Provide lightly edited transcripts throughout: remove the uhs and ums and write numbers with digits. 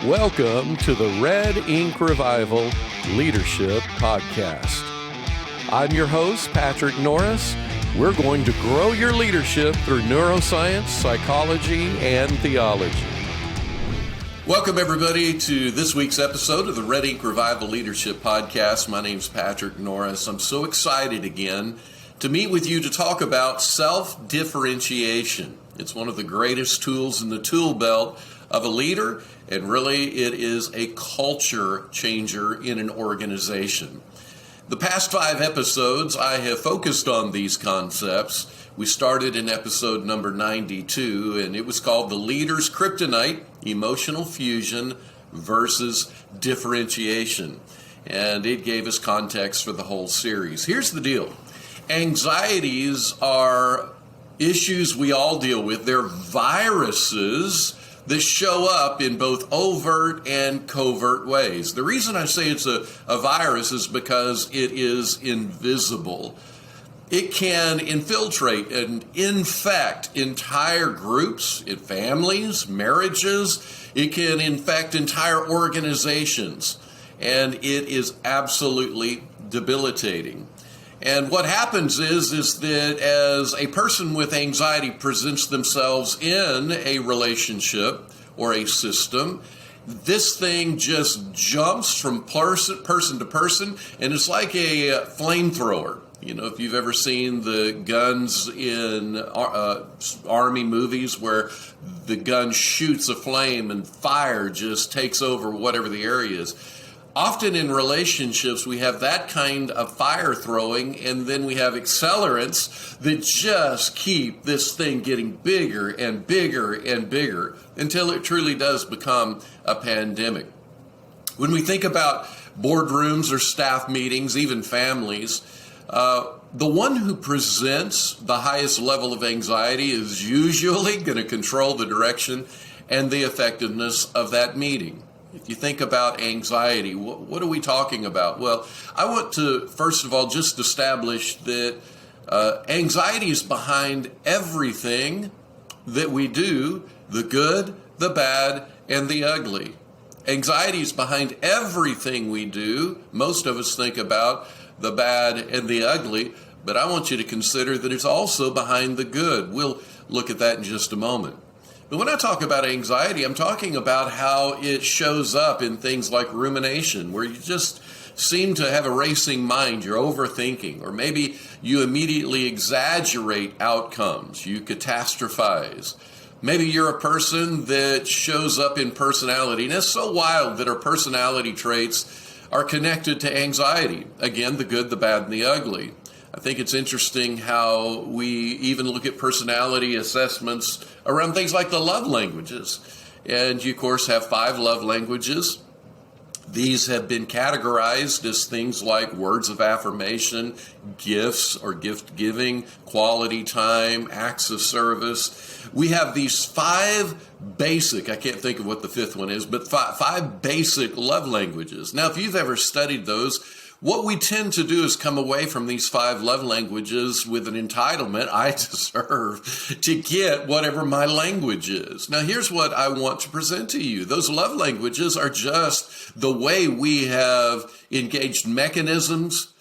Welcome to the Red Ink Revival Leadership Podcast. I'm your host, Patrick Norris. We're going to grow your leadership through neuroscience, psychology, and theology. Welcome, everybody, to this week's episode of the Red Ink Revival Leadership Podcast. My name's Patrick Norris. I'm so excited again to meet with you to talk about self-differentiation. It's one of the greatest tools in the tool belt of a leader, and really it is a culture changer in an organization. The past 5 episodes, I have focused on these concepts. We started in episode number 92, and it was called The Leader's Kryptonite, Emotional Fusion Versus Differentiation. And it gave us context for the whole series. Here's the deal. Anxieties are issues we all deal with. They're viruses that show up in both overt and covert ways. The reason I say it's a virus is because it is invisible. It can infiltrate and infect entire groups, families, marriages. It can infect entire organizations, and it is absolutely debilitating. And what happens is that as a person with anxiety presents themselves in a relationship or a system, this thing just jumps from person to person, and it's like a flamethrower. You know, if you've ever seen the guns in army movies where the gun shoots a flame and fire just takes over whatever the area is. Often in relationships, we have that kind of fire throwing, and then we have accelerants that just keep this thing getting bigger and bigger and bigger until it truly does become a pandemic. When we think about boardrooms or staff meetings, even families, the one who presents the highest level of anxiety is usually going to control the direction and the effectiveness of that meeting. If you think about anxiety, what are we talking about? Well, I want to, first of all, just establish that anxiety is behind everything that we do, the good, the bad, and the ugly. Anxiety is behind everything we do. Most of us think about the bad and the ugly, but I want you to consider that it's also behind the good. We'll look at that in just a moment. But when I talk about anxiety, I'm talking about how it shows up in things like rumination, where you just seem to have a racing mind, you're overthinking, or maybe you immediately exaggerate outcomes, you catastrophize. Maybe you're a person that shows up in personality, and it's so wild that our personality traits are connected to anxiety. Again, the good, the bad, and the ugly. I think it's interesting how we even look at personality assessments around things like the love languages. And you, of course, have 5 love languages. These have been categorized as things like words of affirmation, gifts or gift giving, quality time, acts of service. We have these 5 basic, I can't think of what the 5th one is, but 5 basic love languages. Now, if you've ever studied those, what we tend to do is come away from these 5 love languages with an entitlement. I deserve to get whatever my language is. Now, here's what I want to present to you. Those love languages are just the way we have engaged mechanisms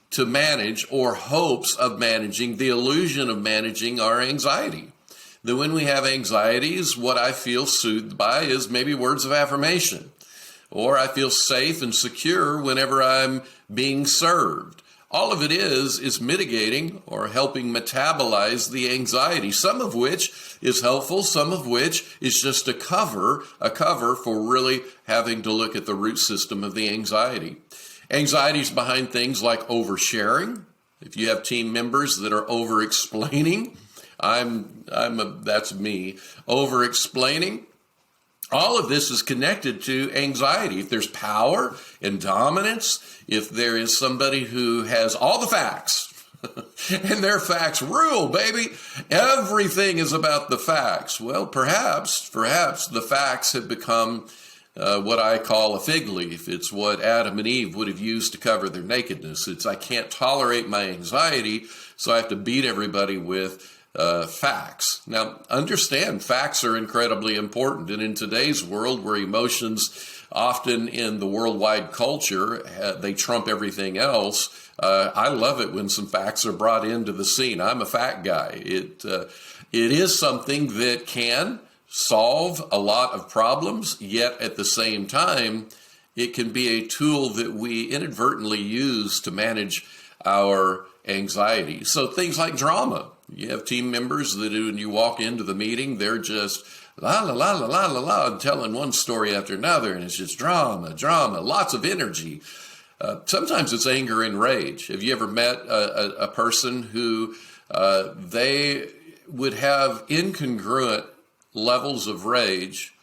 to manage, or hopes of managing, the illusion of managing our anxiety. That when we have anxieties, what I feel soothed by is maybe words of affirmation. Or I feel safe and secure whenever I'm being served. All of it is mitigating or helping metabolize the anxiety, some of which is helpful, some of which is just a cover for really having to look at the root system of the anxiety. Anxiety is behind things like oversharing. If you have team members that are over-explaining, that's me, over-explaining. All of this is connected to anxiety. If there's power and dominance, if there is somebody who has all the facts, and their facts rule, baby, everything is about the facts. Well, perhaps the facts have become what I call a fig leaf. It's what Adam and Eve would have used to cover their nakedness. It's I can't tolerate my anxiety, so I have to beat everybody with facts. Now, understand facts are incredibly important. And in today's world where emotions often in the worldwide culture, they trump everything else, I love it when some facts are brought into the scene. I'm a fact guy. It is something that can solve a lot of problems, yet at the same time, it can be a tool that we inadvertently use to manage our anxiety. So things like drama. You have team members that when you walk into the meeting, they're just la la la la la la la, and telling one story after another, and it's just drama, lots of energy. Sometimes it's anger and rage. Have you ever met a person who they would have incongruent levels of rage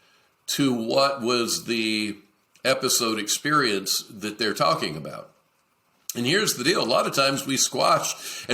to what was the episode experience that they're talking about? And here's the deal. A lot of times we squash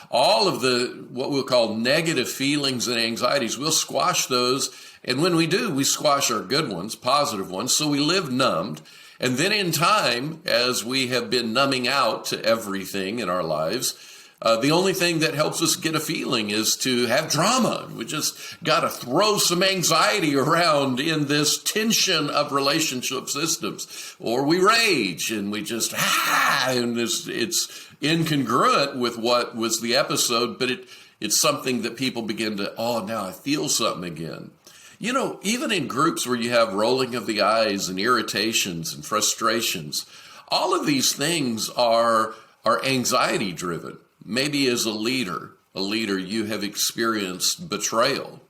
all of the, what we'll call negative feelings and anxieties. We'll squash those. And when we do, we squash our good ones, positive ones. So we live numbed. And then in time, as we have been numbing out to everything in our lives, the only thing that helps us get a feeling is to have drama. We just got to throw some anxiety around in this tension of relationship systems. Or we rage and we just, and it's incongruent with what was the episode, but it's something that people begin to, oh, now I feel something again. You know, even in groups where you have rolling of the eyes and irritations and frustrations, all of these things are anxiety driven. Maybe as a leader, you have experienced betrayal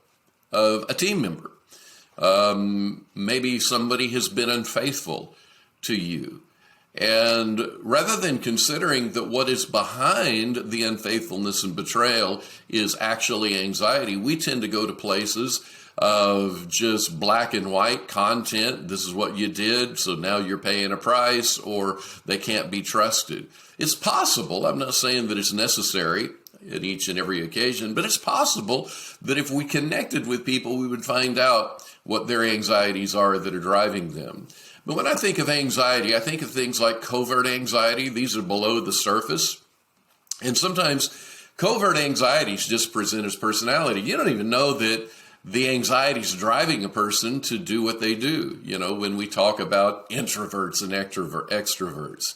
of a team member. Maybe somebody has been unfaithful to you. And rather than considering that what is behind the unfaithfulness and betrayal is actually anxiety, we tend to go to places of just black and white content. This is what you did, so now you're paying a price, or they can't be trusted. It's possible, I'm not saying that it's necessary at each and every occasion, but it's possible that if we connected with people, we would find out what their anxieties are that are driving them. But when I think of anxiety, I think of things like covert anxiety. These are below the surface. And sometimes covert anxieties just present as personality. You don't even know that the anxiety is driving a person to do what they do. You know, when we talk about introverts and extroverts,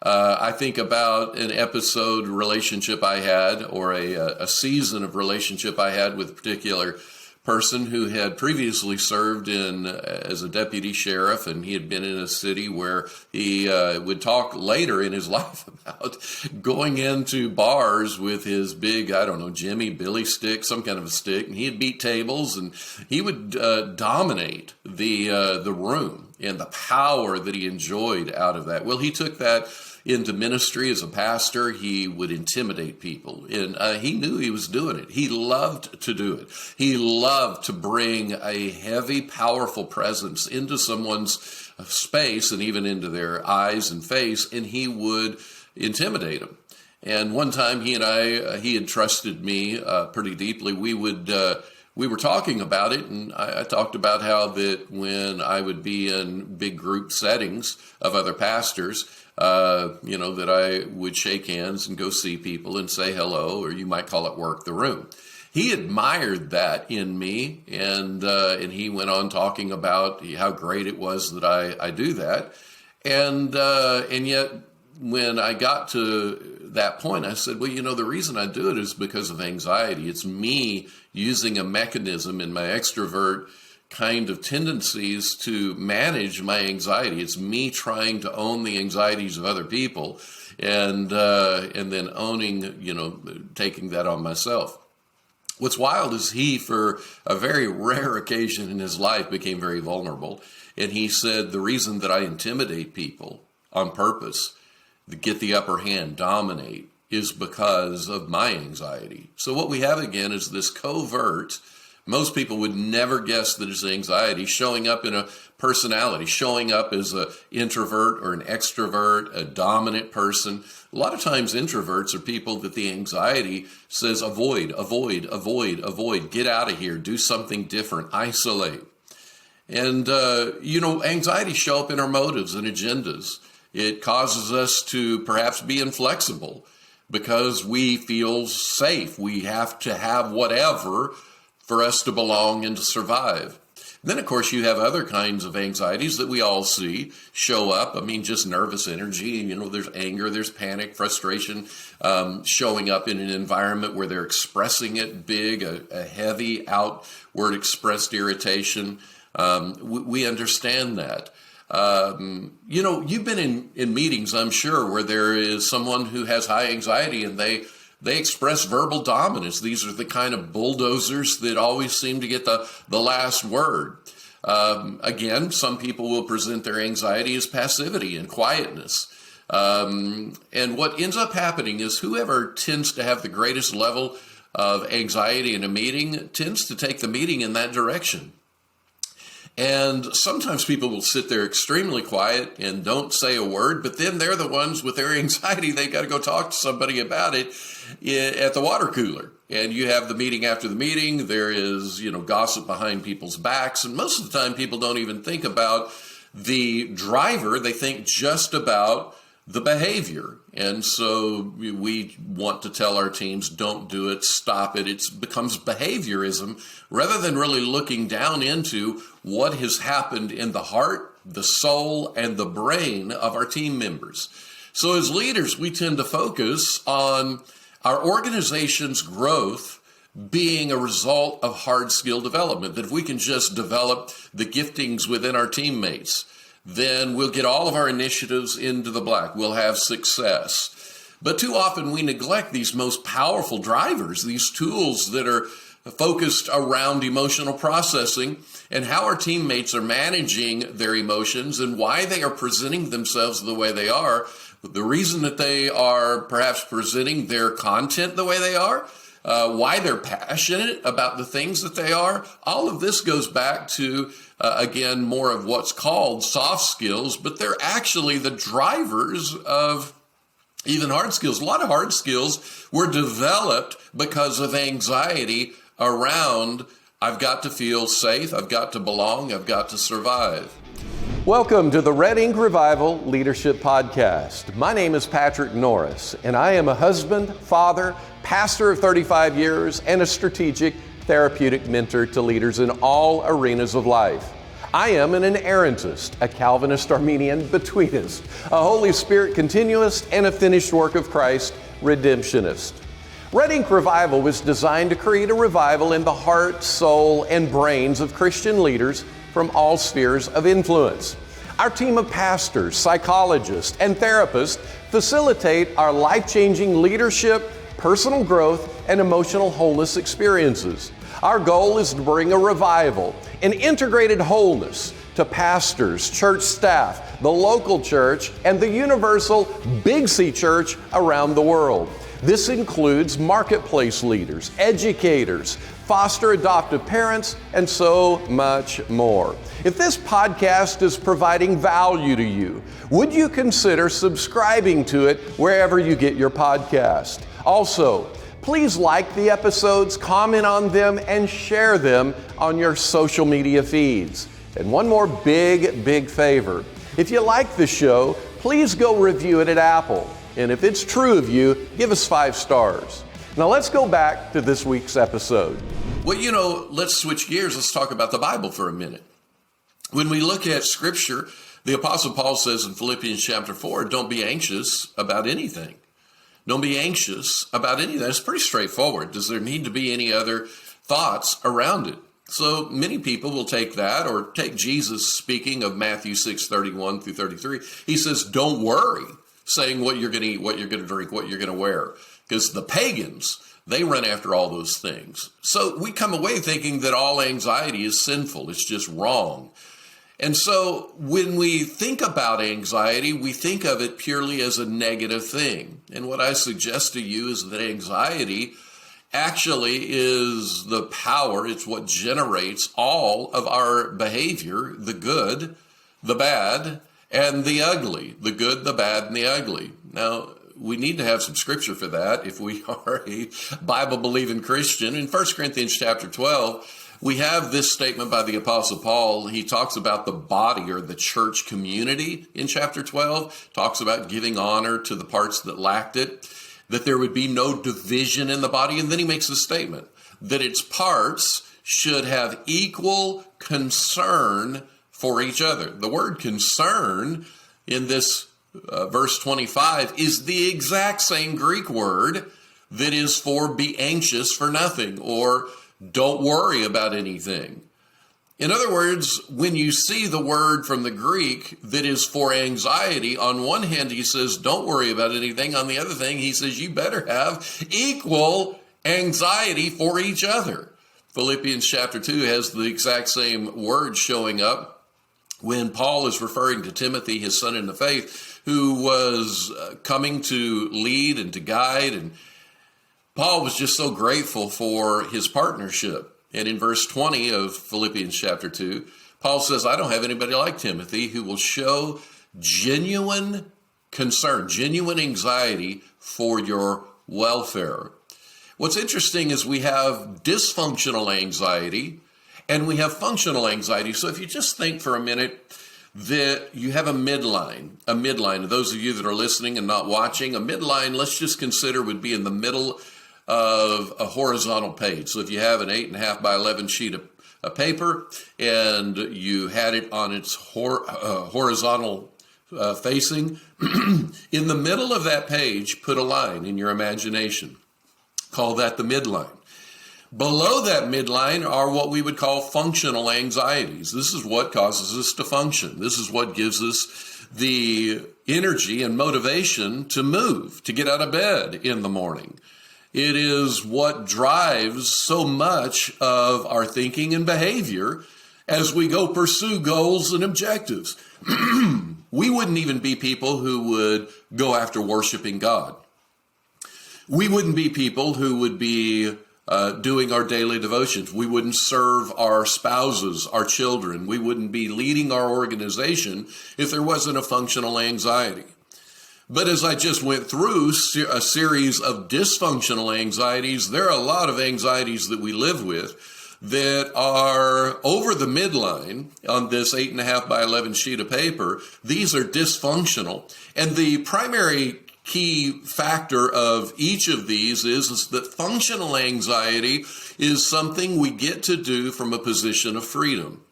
I think about an episode relationship I had, or a season of relationship I had with a particular person who had previously served as a deputy sheriff, and he had been in a city where he would talk later in his life about going into bars with his big, Billy stick, some kind of a stick, and he'd beat tables, and he would dominate the room and the power that he enjoyed out of that. Well, he took that into ministry as a pastor. He would intimidate people, and he knew he was doing it. He loved to do it. He loved to bring a heavy, powerful presence into someone's space and even into their eyes and face, and he would intimidate them. And one time he had trusted me pretty deeply. We were talking about it, and I talked about how that when I would be in big group settings of other pastors, that I would shake hands and go see people and say hello, or you might call it work the room. He admired that in me, and he went on talking about how great it was that I do that. And yet when I got to that point, I said, well, the reason I do it is because of anxiety. It's me using a mechanism in my extrovert kind of tendencies to manage my anxiety. It's me trying to own the anxieties of other people, and then owning, taking that on myself. What's wild is he, for a very rare occasion in his life, became very vulnerable. And he said, the reason that I intimidate people on purpose, to get the upper hand, dominate, is because of my anxiety. So what we have again is this covert. Most people would never guess that it's anxiety showing up in a personality, showing up as an introvert or an extrovert, a dominant person. A lot of times introverts are people that the anxiety says avoid, get out of here, do something different, isolate. And, anxiety show up in our motives and agendas. It causes us to perhaps be inflexible. because we feel safe. We have to have whatever for us to belong and to survive. Then, of course, you have other kinds of anxieties that we all see show up. I mean, just nervous energy. There's anger, there's panic, frustration showing up in an environment where they're expressing it big, a heavy, outward expressed irritation. We understand that. You've been in meetings, I'm sure, where there is someone who has high anxiety and they express verbal dominance. These are the kind of bulldozers that always seem to get the last word. Again, some people will present their anxiety as passivity and quietness. And what ends up happening is whoever tends to have the greatest level of anxiety in a meeting tends to take the meeting in that direction. And sometimes people will sit there extremely quiet and don't say a word, but then they're the ones with their anxiety. They got to go talk to somebody about it at the water cooler. And you have the meeting after the meeting. There is, gossip behind people's backs. And most of the time, people don't even think about the driver. They think just about the behavior. And so we want to tell our teams, don't do it, stop it. It becomes behaviorism rather than really looking down into what has happened in the heart, the soul, and the brain of our team members. So as leaders, we tend to focus on our organization's growth being a result of hard skill development, that if we can just develop the giftings within our teammates, then we'll get all of our initiatives into the black. We'll have success. But too often we neglect these most powerful drivers, these tools that are focused around emotional processing and how our teammates are managing their emotions and why they are presenting themselves the way they are. The reason that they are perhaps presenting their content the way they are, why they're passionate about the things that they are. All of this goes back to, again, more of what's called soft skills, but they're actually the drivers of even hard skills. A lot of hard skills were developed because of anxiety around, I've got to feel safe, I've got to belong, I've got to survive. Welcome to the Red Ink Revival Leadership Podcast. My name is Patrick Norris, and I am a husband, father, pastor of 35 years, and a strategic therapeutic mentor to leaders in all arenas of life. I am an inerrantist, a Calvinist Arminian betweenist, a Holy Spirit continuist, and a finished work of Christ redemptionist. Red Ink Revival was designed to create a revival in the heart, soul, and brains of Christian leaders from all spheres of influence. Our team of pastors, psychologists, and therapists facilitate our life-changing leadership, personal growth, and emotional wholeness experiences. Our goal is to bring a revival, an integrated wholeness to pastors, church staff, the local church, and the universal Big C church around the world. This includes marketplace leaders, educators, foster adoptive parents, and so much more. If this podcast is providing value to you, would you consider subscribing to it wherever you get your podcast? Also, please like the episodes, comment on them, and share them on your social media feeds. And one more big favor. If you like the show, please go review it at Apple. And if it's true of you, give us 5 stars. Now let's go back to this week's episode. Well, let's switch gears. Let's talk about the Bible for a minute. When we look at Scripture, the Apostle Paul says in Philippians chapter 4, don't be anxious about anything. Don't be anxious about anything. It's pretty straightforward. Does there need to be any other thoughts around it? So many people will take that, or take Jesus speaking of Matthew 6:31 through 33. He says, don't worry, saying what you're going to eat, what you're going to drink, what you're going to wear. Because the pagans, they run after all those things. So we come away thinking that all anxiety is sinful. It's just wrong. And so when we think about anxiety, we think of it purely as a negative thing. And what I suggest to you is that anxiety actually is the power. It's what generates all of our behavior, the good, the bad, and the ugly. The good, the bad, and the ugly. Now, we need to have some scripture for that if we are a Bible-believing Christian. In 1 Corinthians chapter 12, we have this statement by the Apostle Paul. He talks about the body, or the church community in chapter 12, talks about giving honor to the parts that lacked it. that there would be no division in the body. And then he makes a statement that its parts should have equal concern for each other. The word concern in this verse 25 is the exact same Greek word that is for be anxious for nothing or don't worry about anything. In other words, when you see the word from the Greek that is for anxiety, on one hand he says don't worry about anything. On the other thing he says you better have equal anxiety for each other. Philippians chapter 2 has the exact same word showing up when Paul is referring to Timothy, his son in the faith, who was coming to lead and to guide. And Paul was just so grateful for his partnership. And in verse 20 of Philippians chapter 2, Paul says, I don't have anybody like Timothy who will show genuine concern, genuine anxiety for your welfare. What's interesting is we have dysfunctional anxiety and we have functional anxiety. So if you just think for a minute that you have a midline, and those of you that are listening and not watching, a midline, let's just consider would be in the middle of a horizontal page. So if you have an 8.5 by 11 sheet of paper and you had it on its horizontal facing, in the middle of that page, put a line in your imagination. Call that the midline. Below that midline are what we would call functional anxieties. This is what causes us to function. This is what gives us the energy and motivation to move, to get out of bed in the morning. It is what drives so much of our thinking and behavior as we go pursue goals and objectives. We wouldn't even be people who would go after worshiping God. We wouldn't be people who would be doing our daily devotions. We wouldn't serve our spouses, our children. We wouldn't be leading our organization if there wasn't a functional anxiety. But as I just went through a series of dysfunctional anxieties, there are a lot of anxieties that we live with that are over the midline on this 8.5 by 11 sheet of paper. These are dysfunctional. And the primary key factor of each of these is that functional anxiety is something we get to do from a position of freedom.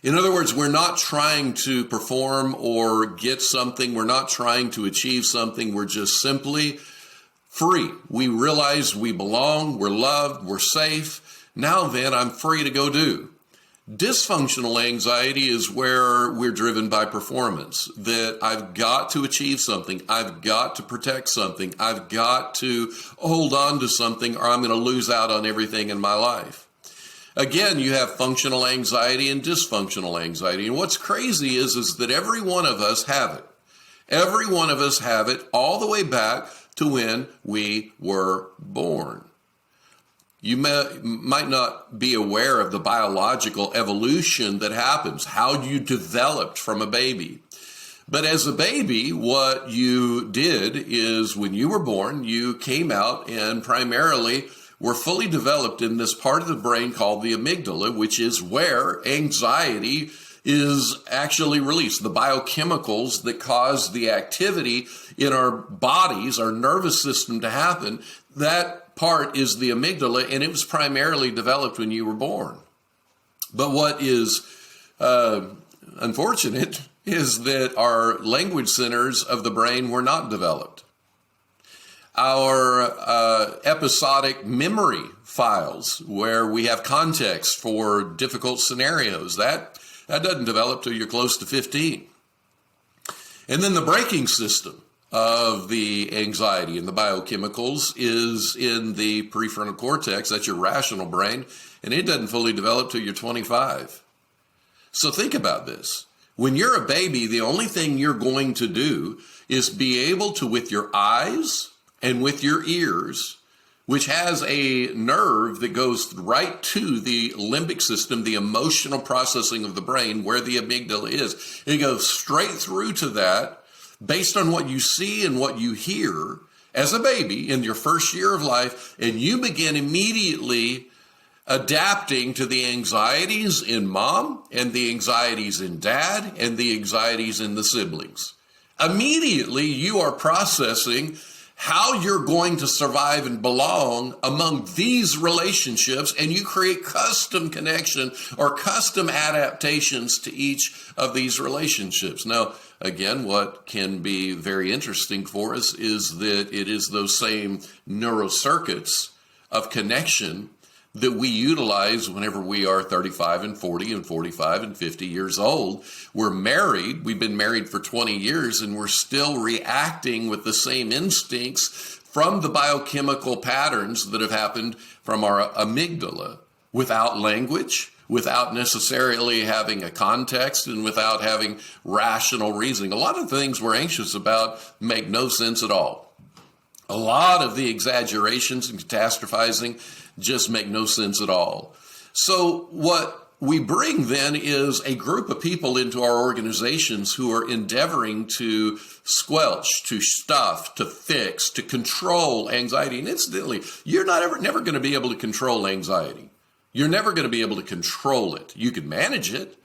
In other words, we're not trying to perform or get something. We're not trying to achieve something. We're just simply free. We realize we belong, we're loved, we're safe. Now then, I'm free to go do. Dysfunctional anxiety is where we're driven by performance, that I've got to achieve something, I've got to protect something, I've got to hold on to something, or I'm going to lose out on everything in my life. Again, you have functional anxiety and dysfunctional anxiety. And what's crazy is that every one of us have it. Every one of us have it all the way back to when we were born. You might not be aware of the biological evolution that happens, how you developed from a baby. But as a baby, what you did is when you were born, you came out and primarily were fully developed in this part of the brain called the amygdala, which is where anxiety is actually released. The biochemicals that cause the activity in our bodies, our nervous system to happen, that part is the amygdala, and it was primarily developed when you were born. But what is unfortunate is that our language centers of the brain were not developed. Our episodic memory files, where we have context for difficult scenarios, that doesn't develop till you're close to 15. And then the braking system of the anxiety and the biochemicals is in the prefrontal cortex, that's your rational brain, and it doesn't fully develop till you're 25. So think about this. When you're a baby, the only thing you're going to do is be able to, with your eyes and with your ears, which has a nerve that goes right to the limbic system, the emotional processing of the brain, where the amygdala is. It goes straight through to that based on what you see and what you hear as a baby in your first year of life, and you begin immediately adapting to the anxieties in mom and the anxieties in dad and the anxieties in the siblings. Immediately, you are processing how you're going to survive and belong among these relationships, and you create custom connection or custom adaptations to each of these relationships. Now, again, what can be very interesting for us is that it is those same neurocircuits of connection that we utilize whenever we are 35 and 40 and 45 and 50 years old. We're married. We've been married for 20 years, and we're still reacting with the same instincts from the biochemical patterns that have happened from our amygdala, without language, without necessarily having a context, and without having rational reasoning. A lot of things we're anxious about make no sense at all. A lot of the exaggerations and catastrophizing just make no sense at all. So what we bring then is a group of people into our organizations who are endeavoring to squelch, to stuff, to fix, to control anxiety. And incidentally, you're never going to be able to control anxiety. You're never going to be able to control it. You can manage it.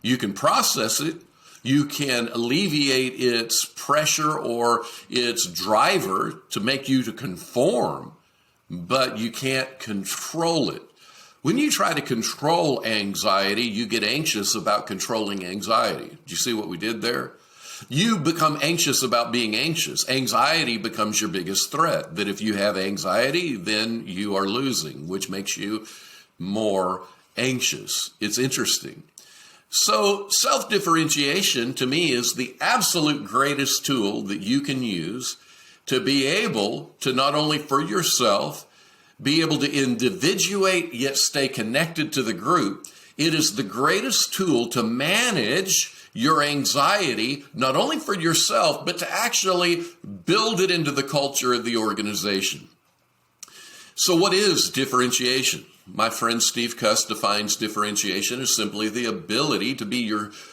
You can process it. You can alleviate its pressure or its driver to make you to conform, but you can't control it. When you try to control anxiety, you get anxious about controlling anxiety. Do you see what we did there? You become anxious about being anxious. Anxiety becomes your biggest threat, that if you have anxiety, then you are losing, which makes you more anxious. It's interesting. So self-differentiation to me is the absolute greatest tool that you can use to be able to not only for yourself, be able to individuate yet stay connected to the group. It is the greatest tool to manage your anxiety, not only for yourself, but to actually build it into the culture of the organization. So what is differentiation? My friend Steve Cuss defines differentiation as simply the ability to be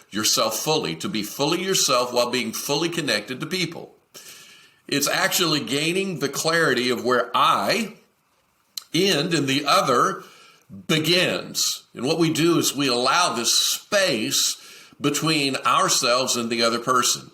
yourself fully, to be fully yourself while being fully connected to people. It's actually gaining the clarity of where I end and the other begins. And what we do is we allow this space between ourselves and the other person.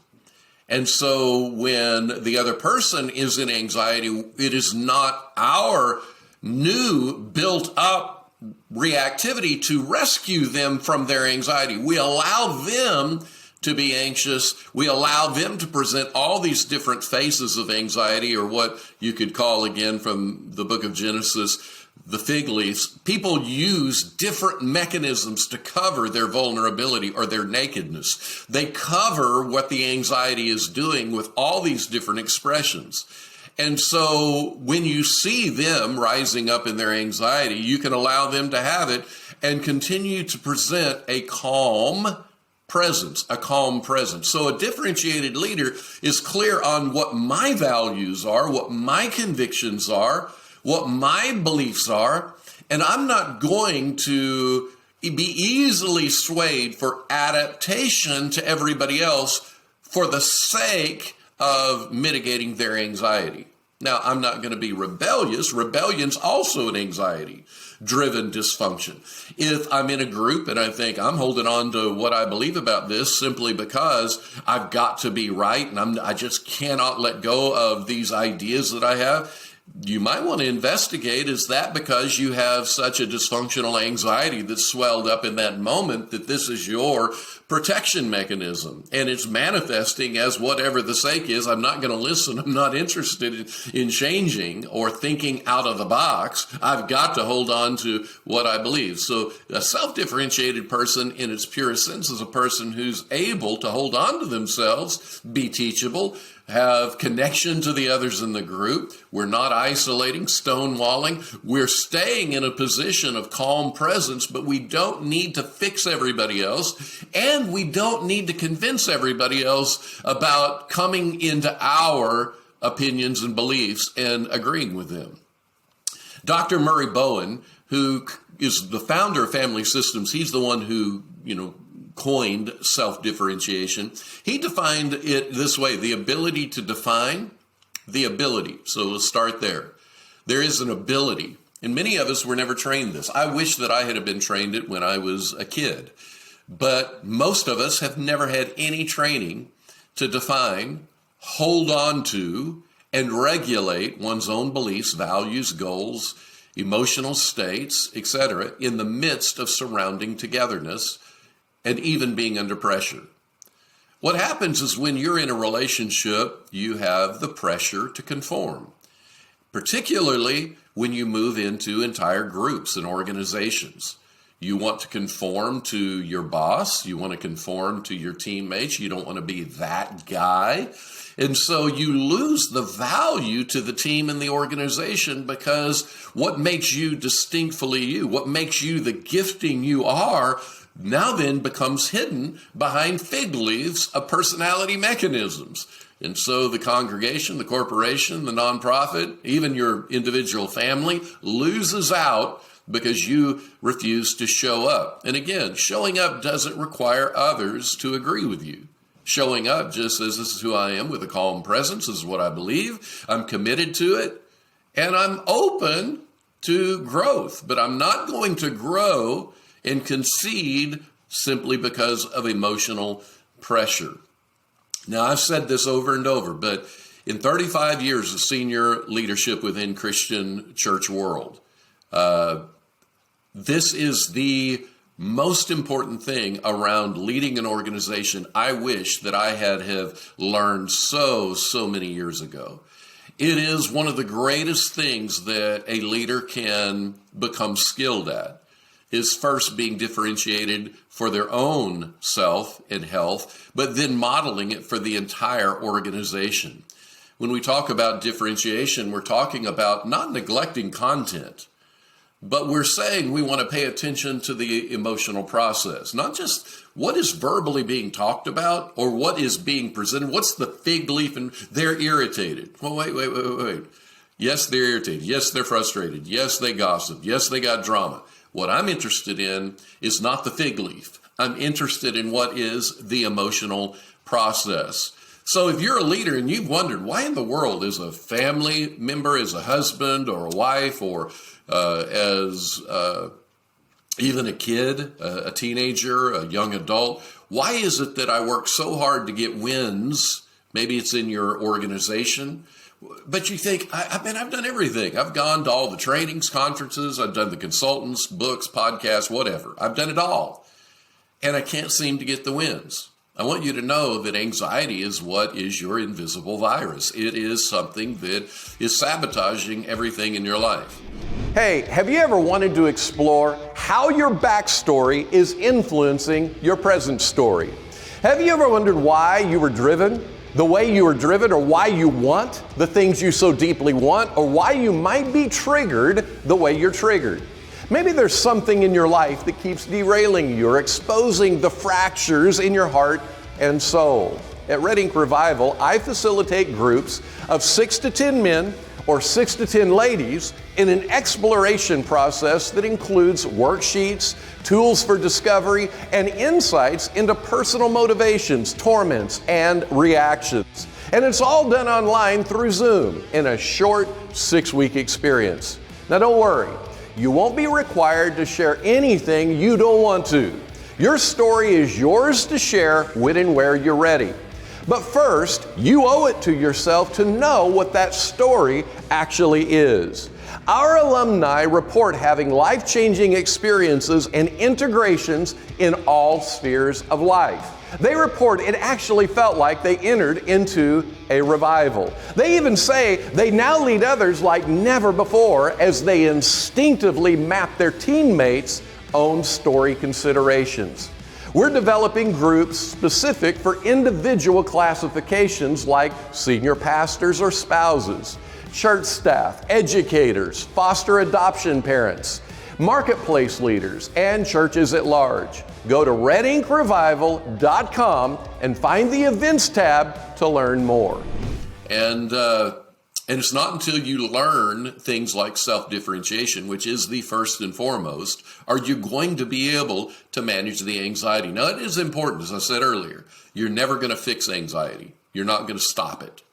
And so when the other person is in anxiety, it is not our new built up reactivity to rescue them from their anxiety. We allow them to be anxious. We allow them to present all these different phases of anxiety, or what you could call, again, from the book of Genesis, the fig leaves. People use different mechanisms to cover their vulnerability or their nakedness. They cover what the anxiety is doing with all these different expressions. And so when you see them rising up in their anxiety, you can allow them to have it and continue to present a calm presence, So a differentiated leader is clear on what my values are, what my convictions are, what my beliefs are, and I'm not going to be easily swayed for adaptation to everybody else for the sake of mitigating their anxiety. Now, I'm not going to be rebellious. Rebellion's also an anxiety-driven dysfunction. If I'm in a group and I think I'm holding on to what I believe about this simply because I've got to be right and I just cannot let go of these ideas that I have, you might want to investigate, is that because you have such a dysfunctional anxiety that's swelled up in that moment that this is your protection mechanism and it's manifesting as whatever the sake is? I'm not going to listen. I'm not interested in changing or thinking out of the box. I've got to hold on to what I believe. So a self-differentiated person in its purest sense is a person who's able to hold on to themselves, be teachable, have connection to the others in the group. We're not isolating, stonewalling. We're staying in a position of calm presence, but we don't need to fix everybody else, and we don't need to convince everybody else about coming into our opinions and beliefs and agreeing with them. Dr. Murray Bowen, who is the founder of Family Systems, he's the one who, coined self-differentiation. He defined it this way: the ability to define the ability. So let's start there. There is an ability, and many of us were never trained this. I wish that I had been trained it when I was a kid, but most of us have never had any training to define, hold on to, and regulate one's own beliefs, values, goals, emotional states, etc., in the midst of surrounding togetherness and even being under pressure. What happens is when you're in a relationship, you have the pressure to conform, particularly when you move into entire groups and organizations. You want to conform to your boss. You want to conform to your teammates. You don't want to be that guy. And so you lose the value to the team and the organization, because what makes you distinctly you, what makes you the gifting you are, now then becomes hidden behind fig leaves of personality mechanisms. And so the congregation, the corporation, the nonprofit, even your individual family loses out because you refuse to show up. And again, showing up doesn't require others to agree with you. Showing up just says, this is who I am with a calm presence. This is what I believe. I'm committed to it. And I'm open to growth. But I'm not going to grow and concede simply because of emotional pressure. Now, I've said this over and over, but in 35 years of senior leadership within Christian church world, this is the most important thing around leading an organization I wish that I have learned so many years ago. It is one of the greatest things that a leader can become skilled at, is first being differentiated for their own self and health, but then modeling it for the entire organization. When we talk about differentiation, we're talking about not neglecting content, but we're saying we want to pay attention to the emotional process, not just what is verbally being talked about or what is being presented. What's the fig leaf? And they're irritated. Well, wait. Yes, they're irritated. Yes, they're frustrated. Yes, they gossip. Yes, they got drama. What I'm interested in is not the fig leaf. I'm interested in what is the emotional process. So if you're a leader and you've wondered, why in the world is a family member, as a husband or a wife, or as even a kid, a teenager, a young adult, why is it that I work so hard to get wins? Maybe it's in your organization, but you think, I've done everything. I've gone to all the trainings, conferences, I've done the consultants, books, podcasts, whatever. I've done it all, and I can't seem to get the wins. I want you to know that anxiety is what is your invisible virus. It is something that is sabotaging everything in your life. Hey, have you ever wanted to explore how your backstory is influencing your present story? Have you ever wondered why you were driven the way you were driven, or why you want the things you so deeply want, or why you might be triggered the way you're triggered? Maybe there's something in your life that keeps derailing you or exposing the fractures in your heart and soul. At Red Ink Revival, I facilitate groups of 6 to 10 men or 6 to 10 ladies in an exploration process that includes worksheets, tools for discovery, and insights into personal motivations, torments, and reactions. And it's all done online through Zoom in a short 6-week experience. Now don't worry, you won't be required to share anything you don't want to. Your story is yours to share when and where you're ready. But first, you owe it to yourself to know what that story actually is. Our alumni report having life-changing experiences and integrations in all spheres of life. They report it actually felt like they entered into a revival. They even say they now lead others like never before as they instinctively map their teammates' own story considerations. We're developing groups specific for individual classifications like senior pastors or spouses, church staff, educators, foster adoption parents, marketplace leaders, and churches at large. Go to redinkrevival.com and find the events tab to learn more. And it's not until you learn things like self-differentiation, which is the first and foremost, are you going to be able to manage the anxiety. Now, it is important, as I said earlier, you're never going to fix anxiety. You're not going to stop it.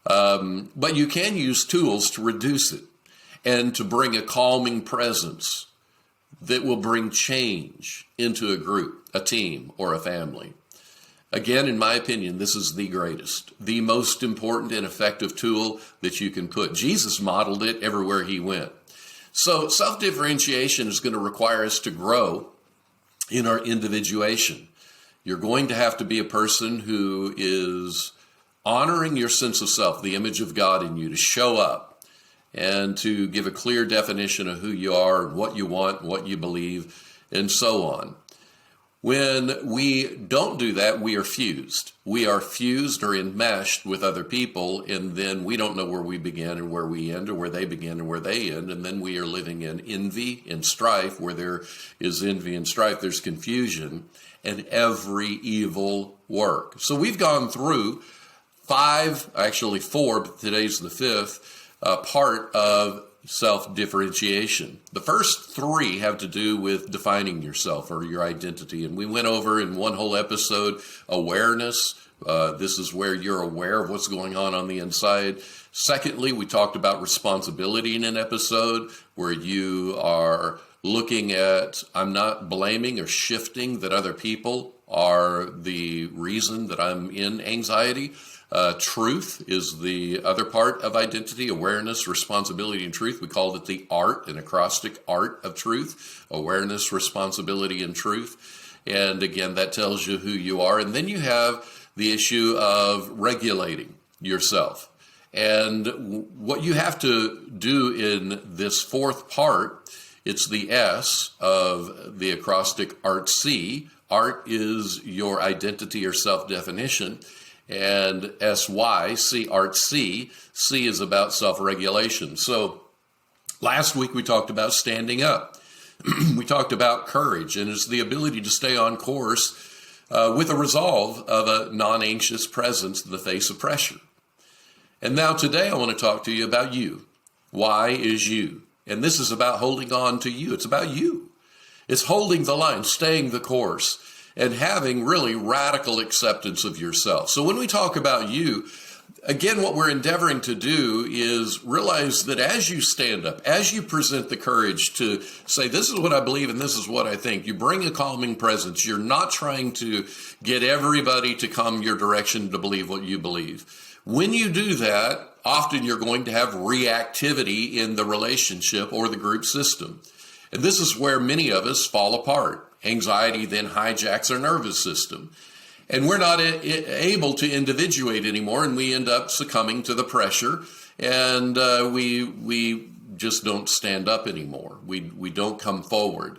But you can use tools to reduce it and to bring a calming presence that will bring change into a group, a team, or a family. Again, in my opinion, this is the greatest, the most important and effective tool that you can put. Jesus modeled it everywhere he went. So self-differentiation is going to require us to grow in our individuation. You're going to have to be a person who is honoring your sense of self, the image of God in you, to show up and to give a clear definition of who you are, what you want, what you believe, and so on. When we don't do that, we are fused. We are fused or enmeshed with other people, and then we don't know where we begin and where we end, or where they begin and where they end, and then we are living in envy and strife. Where there is envy and strife, there's confusion and every evil work. So we've gone through four, but today's the fifth part of self-differentiation. The first three have to do with defining yourself or your identity. And we went over in one whole episode, awareness. This is where you're aware of what's going on the inside. Secondly, we talked about responsibility in an episode where you are looking at, I'm not blaming or shifting that other people are the reason that I'm in anxiety. Truth is the other part of identity, awareness, responsibility, and truth. We called it the art, an acrostic art of truth, awareness, responsibility, and truth. And again, that tells you who you are. And then you have the issue of regulating yourself. And what you have to do in this fourth part, it's the S of the acrostic art C. Art is your identity or self-definition. And SY, C, art C. C is about self-regulation. So last week we talked about standing up. We talked about courage, and it's the ability to stay on course with a resolve of a non-anxious presence in the face of pressure. And now today I want to talk to you about you. Why is you? And this is about holding on to you. It's about you. It's holding the line, staying the course, and having really radical acceptance of yourself. So when we talk about you, again, what we're endeavoring to do is realize that as you stand up, as you present the courage to say, this is what I believe and this is what I think, you bring a calming presence. You're not trying to get everybody to come your direction to believe what you believe. When you do that, often you're going to have reactivity in the relationship or the group system. And this is where many of us fall apart. Anxiety then hijacks our nervous system. And we're not able to individuate anymore, and we end up succumbing to the pressure, and we just don't stand up anymore. We don't come forward.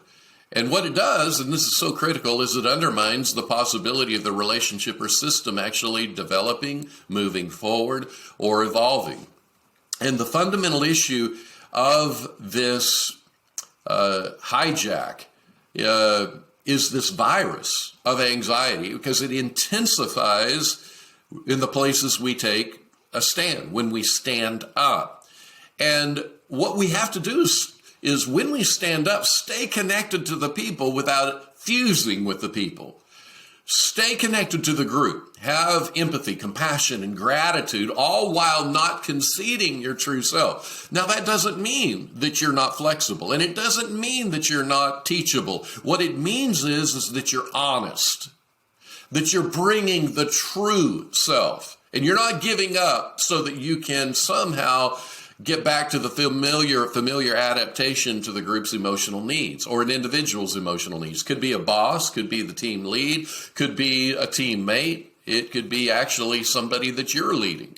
And what it does, and this is so critical, is it undermines the possibility of the relationship or system actually developing, moving forward, or evolving. And the fundamental issue of this hijack is this virus of anxiety, because it intensifies in the places we take a stand, when we stand up. And what we have to do is when we stand up, stay connected to the people without fusing with the people. Stay connected to the group. Have empathy, compassion, and gratitude, all while not conceding your true self. Now, that doesn't mean that you're not flexible, and it doesn't mean that you're not teachable. What it means is that you're honest, that you're bringing the true self, and you're not giving up so that you can somehow get back to the familiar adaptation to the group's emotional needs or an individual's emotional needs. Could be a boss, could be the team lead, could be a teammate. It could be actually somebody that you're leading.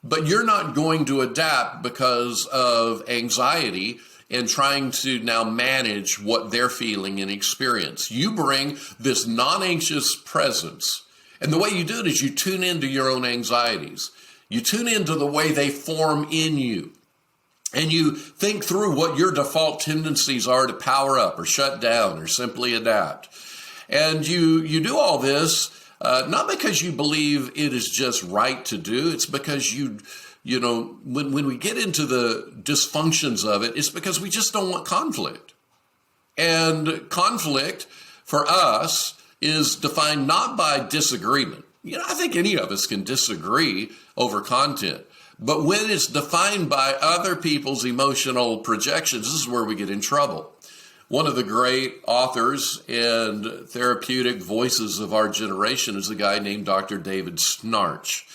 But you're not going to adapt because of anxiety and trying to now manage what they're feeling and experience. You bring this non-anxious presence. And the way you do it is you tune into your own anxieties. You tune into the way they form in you. And you think through what your default tendencies are to power up or shut down or simply adapt. And you do all this not because you believe it is just right to do. It's because when we get into the dysfunctions of it, it's because we just don't want conflict. And conflict for us is defined not by disagreement. I think any of us can disagree over content. But when it's defined by other people's emotional projections, this is where we get in trouble. One of the great authors and therapeutic voices of our generation is a guy named Dr. David Snarch.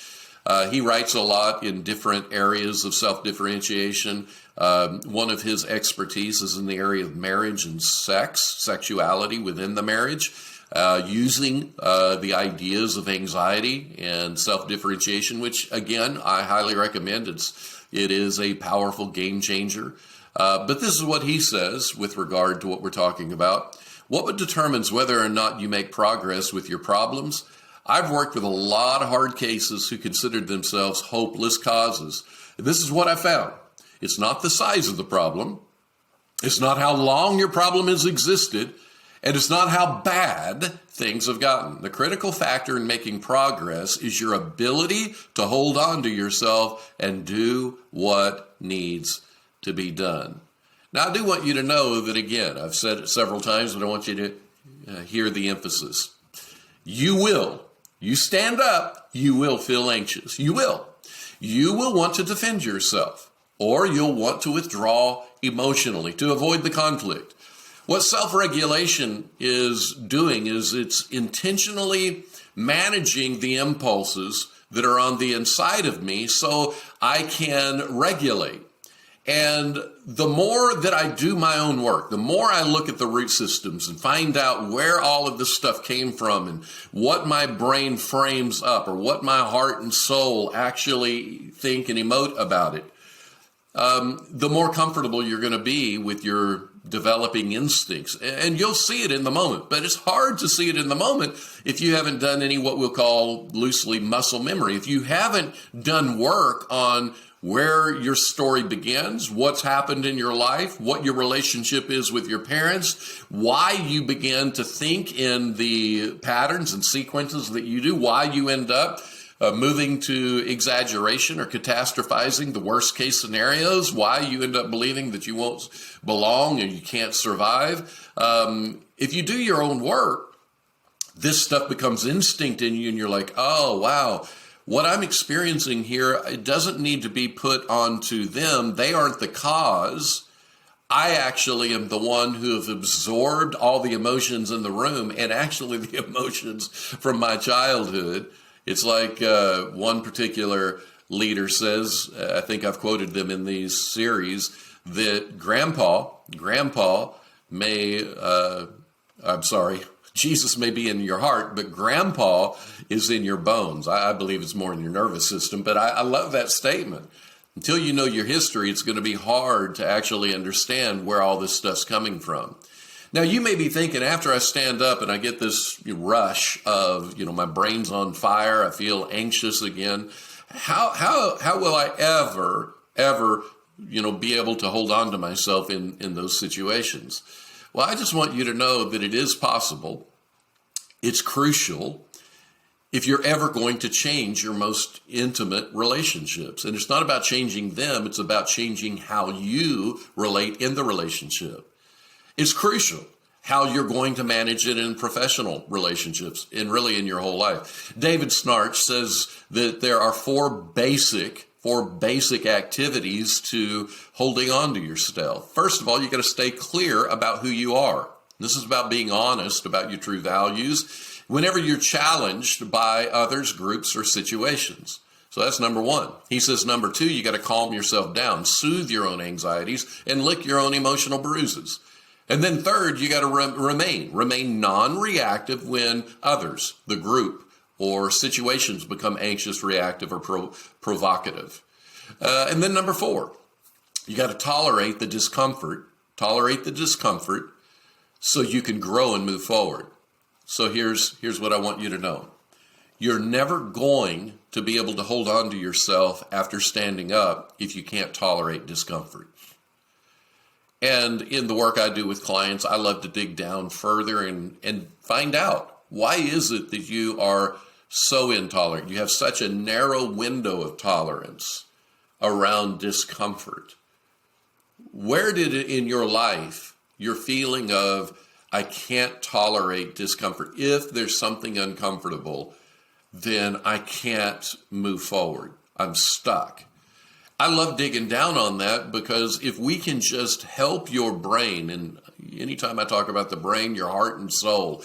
He writes a lot in different areas of self-differentiation. One of his expertise is in the area of marriage and sexuality within the marriage, using the ideas of anxiety and self-differentiation, which, again, I highly recommend. It is a powerful game changer. But this is what he says with regard to what we're talking about. What determines whether or not you make progress with your problems? I've worked with a lot of hard cases who considered themselves hopeless causes. This is what I found. It's not the size of the problem. It's not how long your problem has existed. And it's not how bad things have gotten. The critical factor in making progress is your ability to hold on to yourself and do what needs to be done. Now, I do want you to know that, again, I've said it several times, but I want you to hear the emphasis. You stand up, you will feel anxious. You will. You will want to defend yourself, or you'll want to withdraw emotionally to avoid the conflict. What self-regulation is doing is it's intentionally managing the impulses that are on the inside of me so I can regulate. And the more that I do my own work, the more I look at the root systems and find out where all of this stuff came from and what my brain frames up or what my heart and soul actually think and emote about it, the more comfortable you're going to be with your developing instincts. And you'll see it in the moment, but it's hard to see it in the moment if you haven't done any what we'll call loosely muscle memory. If you haven't done work on where your story begins, what's happened in your life, what your relationship is with your parents, why you begin to think in the patterns and sequences that you do, why you end up moving to exaggeration or catastrophizing the worst case scenarios, why you end up believing that you won't belong or you can't survive. If you do your own work, this stuff becomes instinct in you and you're like, oh, wow, what I'm experiencing here, it doesn't need to be put onto them. They aren't the cause. I actually am the one who have absorbed all the emotions in the room, and actually the emotions from my childhood. It's like one particular leader says, I think I've quoted them in these series, that Grandpa may, Jesus may be in your heart, but Grandpa is in your bones. I believe it's more in your nervous system, but I love that statement. Until you know your history, it's going to be hard to actually understand where all this stuff's coming from. Now, you may be thinking, after I stand up and I get this rush of, my brain's on fire, I feel anxious again, how will I ever, be able to hold on to myself in those situations? Well, I just want you to know that it is possible. It's crucial if you're ever going to change your most intimate relationships. And it's not about changing them, it's about changing how you relate in the relationship. It's crucial how you're going to manage it in professional relationships and really in your whole life. David Snarch says that there are four basic activities to holding on to yourself. First of all, you got to stay clear about who you are. This is about being honest about your true values whenever you're challenged by others, groups, or situations. So that's number one. He says, number two, you got to calm yourself down, soothe your own anxieties, and lick your own emotional bruises. And then third, you got to remain non-reactive when others, the group, or situations become anxious, reactive, or provocative. And then number four, you got to tolerate the discomfort so you can grow and move forward. So here's what I want you to know. You're never going to be able to hold on to yourself after standing up if you can't tolerate discomfort. And in the work I do with clients, I love to dig down further and find out, why is it that you are so intolerant? You have such a narrow window of tolerance around discomfort. Where did it in your life, your feeling of, I can't tolerate discomfort, if there's something uncomfortable, then I can't move forward. I'm stuck. I love digging down on that, because if we can just help your brain, and anytime I talk about the brain, your heart and soul,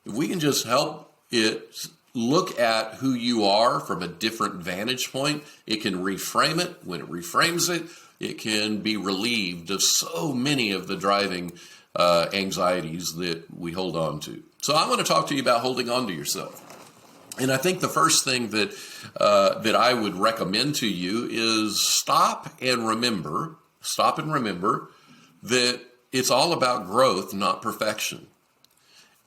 if we can just help it look at who you are from a different vantage point, it can reframe it. When it reframes it, it can be relieved of so many of the driving anxieties that we hold on to. So I want to talk to you about holding on to yourself. And I think the first thing that I would recommend to you is stop and remember that it's all about growth, not perfection.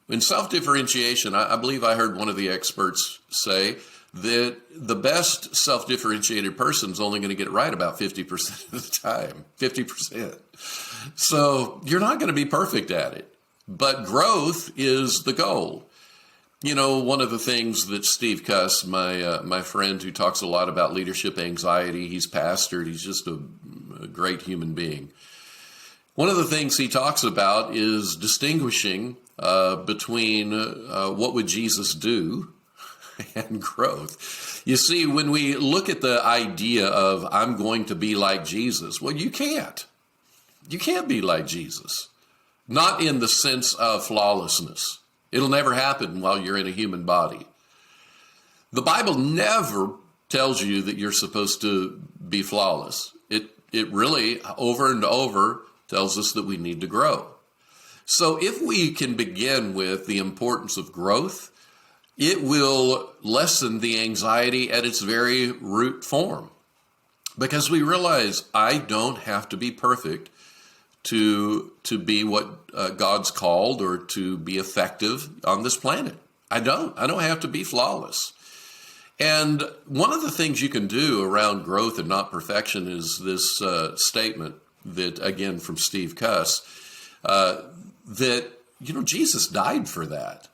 In self-differentiation, I believe I heard one of the experts say that the best self-differentiated person is only going to get it right about 50% of the time, 50%. So you're not going to be perfect at it, but growth is the goal. You know, one of the things that Steve Cuss, my friend who talks a lot about leadership anxiety, he's pastored, he's just a great human being. One of the things he talks about is distinguishing between what would Jesus do and growth. You see, when we look at the idea of I'm going to be like Jesus, well, you can't. You can't be like Jesus. Not in the sense of flawlessness. It'll never happen while you're in a human body. The Bible never tells you that you're supposed to be flawless. It really, over and over, tells us that we need to grow. So if we can begin with the importance of growth, it will lessen the anxiety at its very root form. Because we realize I don't have to be perfect to be what God's called or to be effective on this planet. I don't have to be flawless. And one of the things you can do around growth and not perfection is this statement that, again, from Steve Cuss, that, Jesus died for that.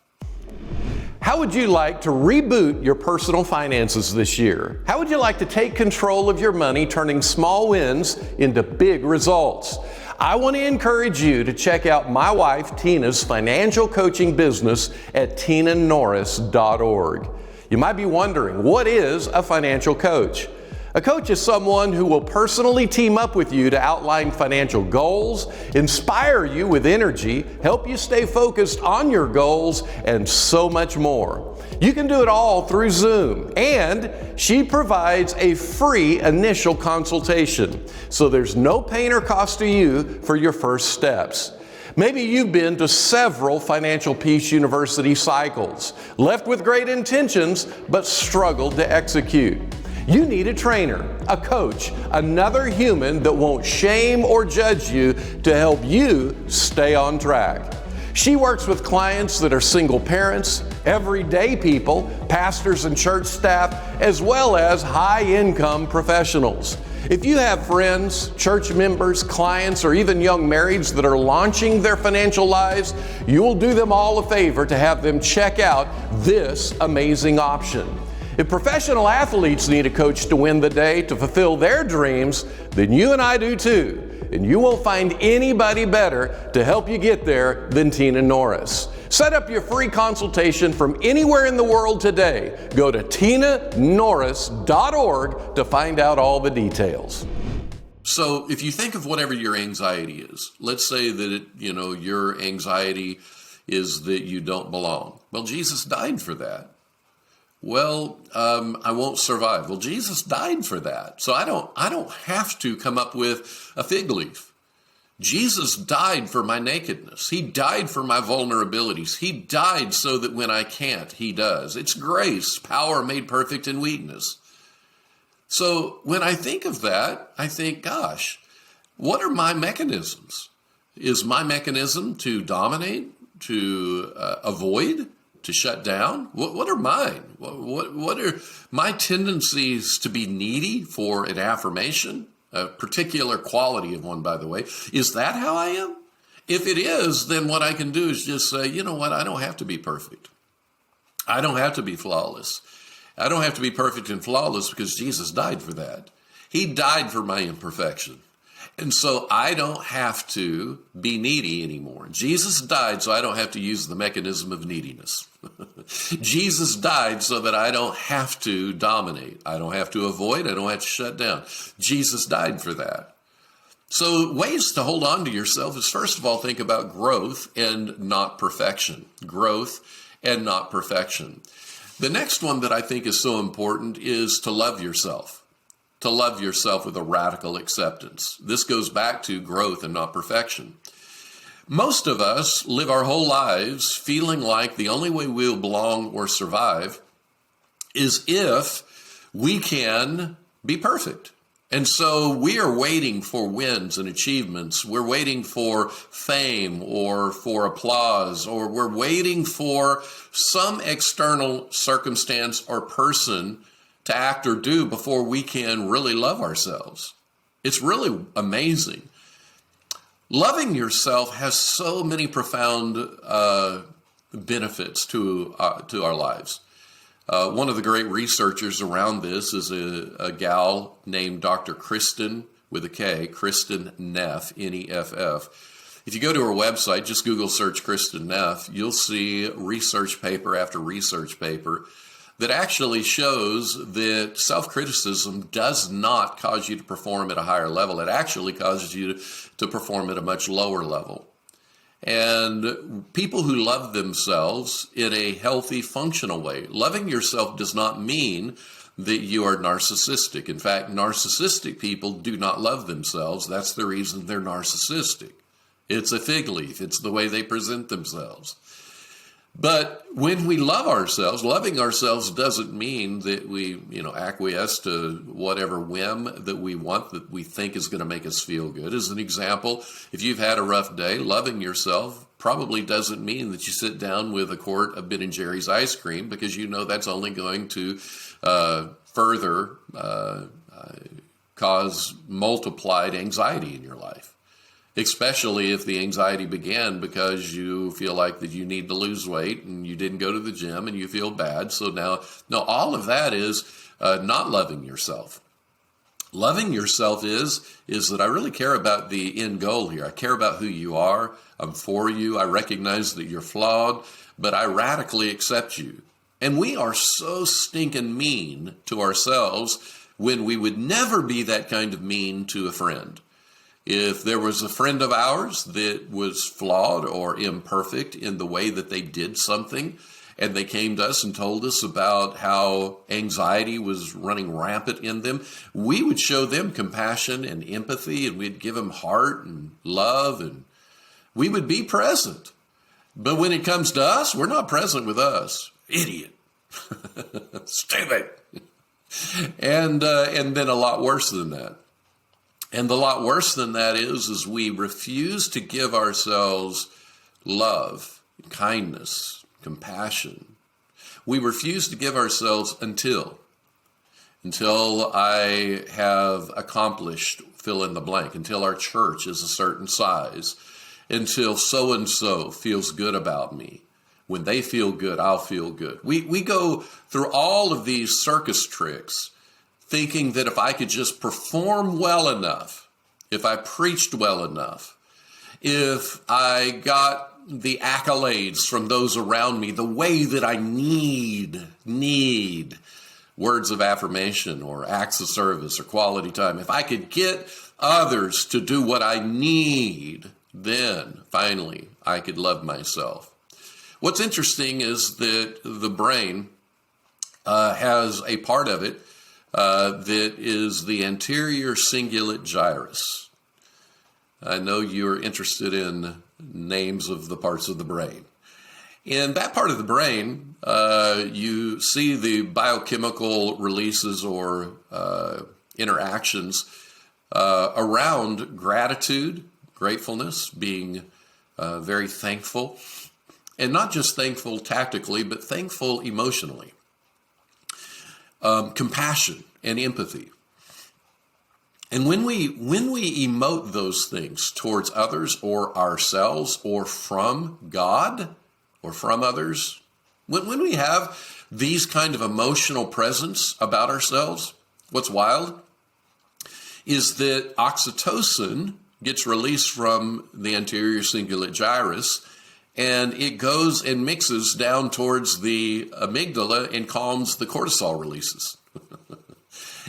How would you like to reboot your personal finances this year? How would you like to take control of your money, turning small wins into big results? I want to encourage you to check out my wife Tina's financial coaching business at tinanorris.org. You might be wondering, what is a financial coach? A coach is someone who will personally team up with you to outline financial goals, inspire you with energy, help you stay focused on your goals, and so much more. You can do it all through Zoom, and she provides a free initial consultation, so there's no pain or cost to you for your first steps. Maybe you've been to several Financial Peace University cycles, left with great intentions, but struggled to execute. You need a trainer, a coach, another human that won't shame or judge you to help you stay on track. She works with clients that are single parents, everyday people, pastors and church staff, as well as high-income professionals. If you have friends, church members, clients, or even young marrieds that are launching their financial lives, you will do them all a favor to have them check out this amazing option. If professional athletes need a coach to win the day to fulfill their dreams, then you and I do too. And you won't find anybody better to help you get there than Tina Norris. Set up your free consultation from anywhere in the world today. Go to tinanorris.org to find out all the details. So if you think of whatever your anxiety is, let's say that your anxiety is that you don't belong. Well, Jesus died for that. Well, I won't survive. Well, Jesus died for that. So I don't have to come up with a fig leaf. Jesus died for my nakedness. He died for my vulnerabilities. He died so that when I can't, he does. It's grace, power made perfect in weakness. So when I think of that, I think, gosh, what are my mechanisms? Is my mechanism to dominate, to avoid, to shut down? What are mine? What are my tendencies to be needy for an affirmation? A particular quality of one, by the way. Is that how I am? If it is, then what I can do is just say, you know what? I don't have to be perfect. I don't have to be flawless. I don't have to be perfect and flawless because Jesus died for that. He died for my imperfection. And so I don't have to be needy anymore. Jesus died so I don't have to use the mechanism of neediness. Jesus died so that I don't have to dominate. I don't have to avoid. I don't have to shut down. Jesus died for that. So ways to hold on to yourself is, first of all, think about growth and not perfection. Growth and not perfection. The next one that I think is so important is to love yourself. To love yourself with a radical acceptance. This goes back to growth and not perfection. Most of us live our whole lives feeling like the only way we'll belong or survive is if we can be perfect. And so we are waiting for wins and achievements. We're waiting for fame or for applause, or we're waiting for some external circumstance or person to act or do before we can really love ourselves. It's really amazing. Loving yourself has so many profound benefits to our lives. One of the great researchers around this is a gal named Dr. Kristin, with a K, Kristin Neff, N-E-F-F. If you go to her website, just Google search Kristin Neff, you'll see research paper after research paper that actually shows that self-criticism does not cause you to perform at a higher level. It actually causes you to perform at a much lower level. And people who love themselves in a healthy, functional way, loving yourself does not mean that you are narcissistic. In fact, narcissistic people do not love themselves. That's the reason they're narcissistic. It's a fig leaf. It's the way they present themselves. But when we love ourselves, loving ourselves doesn't mean that we, acquiesce to whatever whim that we want, that we think is going to make us feel good. As an example, if you've had a rough day, loving yourself probably doesn't mean that you sit down with a quart of Ben & Jerry's ice cream, because you know that's only going to further cause multiplied anxiety in your life. Especially if the anxiety began because you feel like that you need to lose weight and you didn't go to the gym and you feel bad. So now, no, all of that is not loving yourself. Loving yourself is that I really care about the end goal here. I care about who you are. I'm for you. I recognize that you're flawed, but I radically accept you. And we are so stinking mean to ourselves when we would never be that kind of mean to a friend. If there was a friend of ours that was flawed or imperfect in the way that they did something, and they came to us and told us about how anxiety was running rampant in them, we would show them compassion and empathy, and we'd give them heart and love, and we would be present. But when it comes to us, we're not present with us. Idiot. Stupid. And then a lot worse than that. And the lot worse than that is we refuse to give ourselves love, kindness, compassion. We refuse to give ourselves until I have accomplished fill in the blank, until our church is a certain size, until so-and-so feels good about me. When they feel good, I'll feel good. We go through all of these circus tricks thinking that if I could just perform well enough, if I preached well enough, if I got the accolades from those around me, the way that I need words of affirmation or acts of service or quality time, if I could get others to do what I need, then finally I could love myself. What's interesting is that the brain has a part of it that is the anterior cingulate gyrus. I know you're interested in names of the parts of the brain. In that part of the brain, you see the biochemical releases or interactions around gratitude, gratefulness, being very thankful, and not just thankful tactically, but thankful emotionally. Compassion and empathy. And when we emote those things towards others or ourselves or from God or from others, when we have these kind of emotional presence about ourselves, what's wild is that oxytocin gets released from the anterior cingulate gyrus, and it goes and mixes down towards the amygdala and calms the cortisol releases.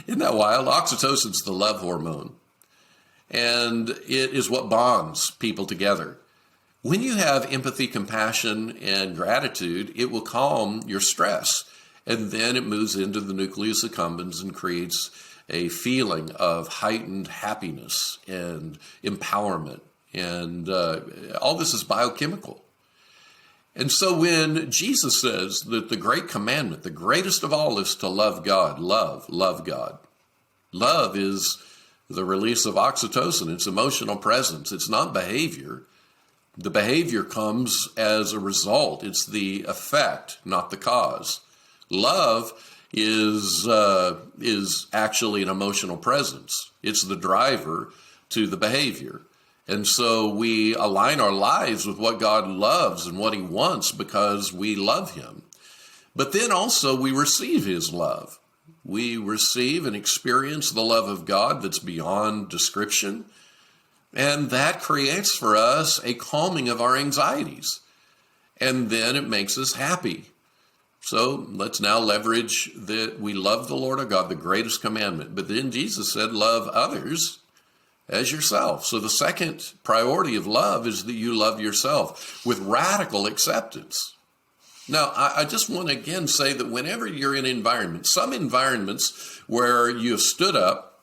Isn't that wild? Oxytocin's the love hormone, and it is what bonds people together. When you have empathy, compassion, and gratitude, it will calm your stress, and then it moves into the nucleus accumbens and creates a feeling of heightened happiness and empowerment. And all this is biochemical. And so when Jesus says that the great commandment, the greatest of all, is to love God, love God. Love is the release of oxytocin. It's emotional presence. It's not behavior. The behavior comes as a result. It's the effect, not the cause. Love is actually an emotional presence. It's the driver to the behavior. And so we align our lives with what God loves and what he wants because we love him. But then also we receive his love. We receive and experience the love of God that's beyond description. And that creates for us a calming of our anxieties. And then it makes us happy. So let's now leverage that we love the Lord our God, the greatest commandment. But then Jesus said, love others as yourself. So the second priority of love is that you love yourself with radical acceptance. Now, I just want to again say that whenever you're in some environments where you have stood up,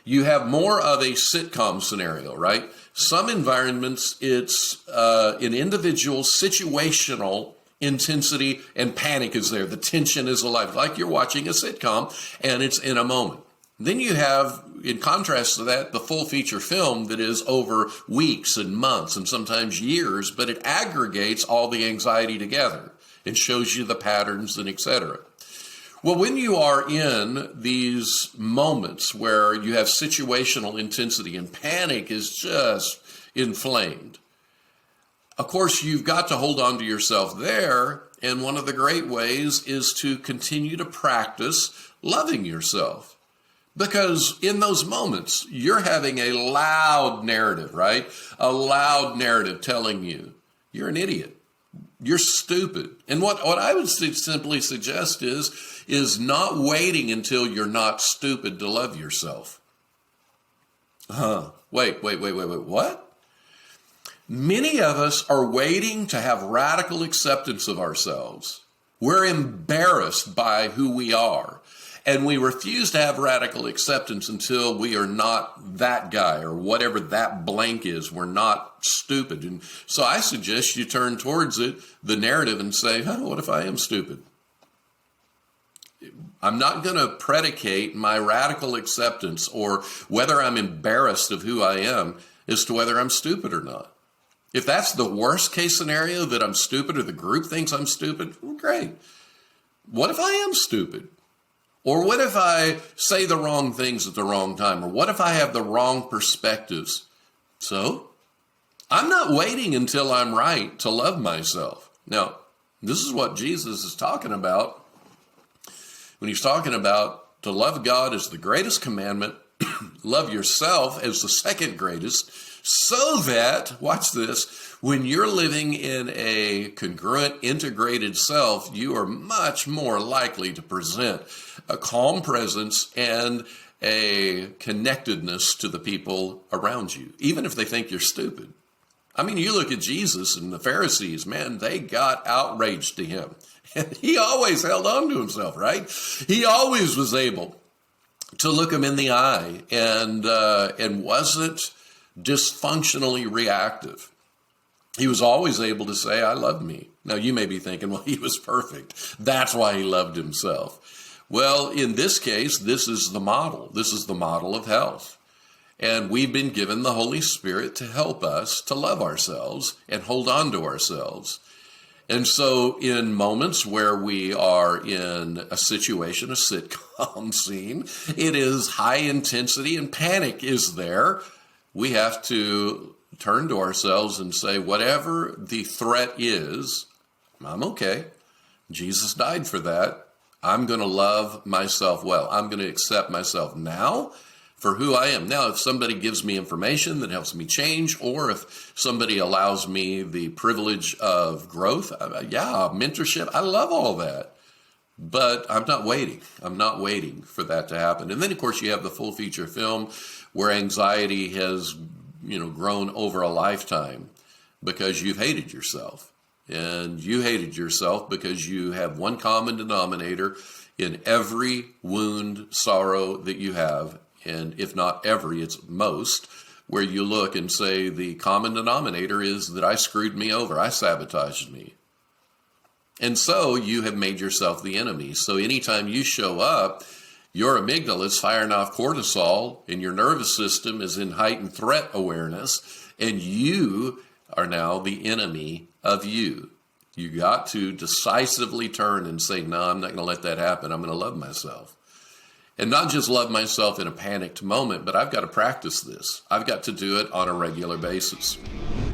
you have more of a sitcom scenario, right? Some environments, it's an individual situational intensity and panic is there. The tension is alive, like you're watching a sitcom and it's in a moment. Then you have, in contrast to that, the full feature film that is over weeks and months and sometimes years, but it aggregates all the anxiety together and shows you the patterns and etc. Well, when you are in these moments where you have situational intensity and panic is just inflamed, of course, you've got to hold on to yourself there, and one of the great ways is to continue to practice loving yourself. Because in those moments, you're having a loud narrative, right? A loud narrative telling you, you're an idiot, you're stupid. And what I would simply suggest is not waiting until you're not stupid to love yourself. Wait, what? Many of us are waiting to have radical acceptance of ourselves. We're embarrassed by who we are, and we refuse to have radical acceptance until we are not that guy or whatever that blank is. We're not stupid. And so I suggest you turn towards the narrative, and say, what if I am stupid? I'm not going to predicate my radical acceptance or whether I'm embarrassed of who I am as to whether I'm stupid or not. If that's the worst case scenario, that I'm stupid or the group thinks I'm stupid, well, great. What if I am stupid? Or what if I say the wrong things at the wrong time? Or what if I have the wrong perspectives? So I'm not waiting until I'm right to love myself. Now, this is what Jesus is talking about when he's talking about to love God as the greatest commandment, love yourself as the second greatest, so that, watch this, when you're living in a congruent, integrated self, you are much more likely to present a calm presence and a connectedness to the people around you, even if they think you're stupid. I mean, you look at Jesus and the Pharisees, man, they got outraged to him. And he always held on to himself, right? He always was able to look him in the eye and wasn't dysfunctionally reactive. He was always able to say, I love me. Now, you may be thinking, well, he was perfect. That's why he loved himself. Well, in this case, this is the model. This is the model of health. And we've been given the Holy Spirit to help us to love ourselves and hold on to ourselves. And so in moments where we are in a situation, a sitcom scene, it is high intensity and panic is there. We have to turn to ourselves and say, whatever the threat is, I'm okay. Jesus died for that. I'm going to love myself well. I'm going to accept myself now for who I am. Now, if somebody gives me information that helps me change, or if somebody allows me the privilege of growth, mentorship, I love all that. But I'm not waiting. I'm not waiting for that to happen. And then, of course, you have the full feature film where anxiety has, grown over a lifetime because you've hated yourself. And you hated yourself because you have one common denominator in every wound, sorrow that you have. And if not every, it's most, where you look and say the common denominator is that I screwed me over. I sabotaged me. And so you have made yourself the enemy. So anytime you show up, your amygdala is firing off cortisol and your nervous system is in heightened threat awareness, and you are now the enemy of you. You got to decisively turn and say, no, I'm not going to let that happen. I'm going to love myself. And not just love myself in a panicked moment, but I've got to practice this. I've got to do it on a regular basis.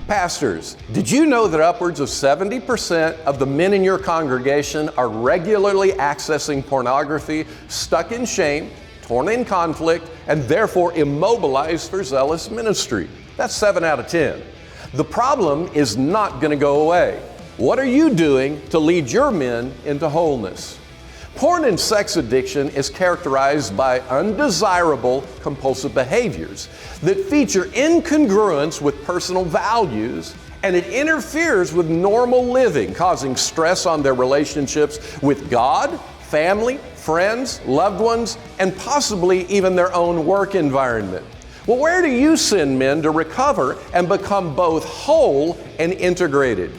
Pastors, did you know that upwards of 70% of the men in your congregation are regularly accessing pornography, stuck in shame, torn in conflict, and therefore immobilized for zealous ministry? That's 7 out of 10. The problem is not going to go away. What are you doing to lead your men into wholeness? Porn and sex addiction is characterized by undesirable compulsive behaviors that feature incongruence with personal values, and it interferes with normal living, causing stress on their relationships with God, family, friends, loved ones, and possibly even their own work environment. Well, where do you send men to recover and become both whole and integrated?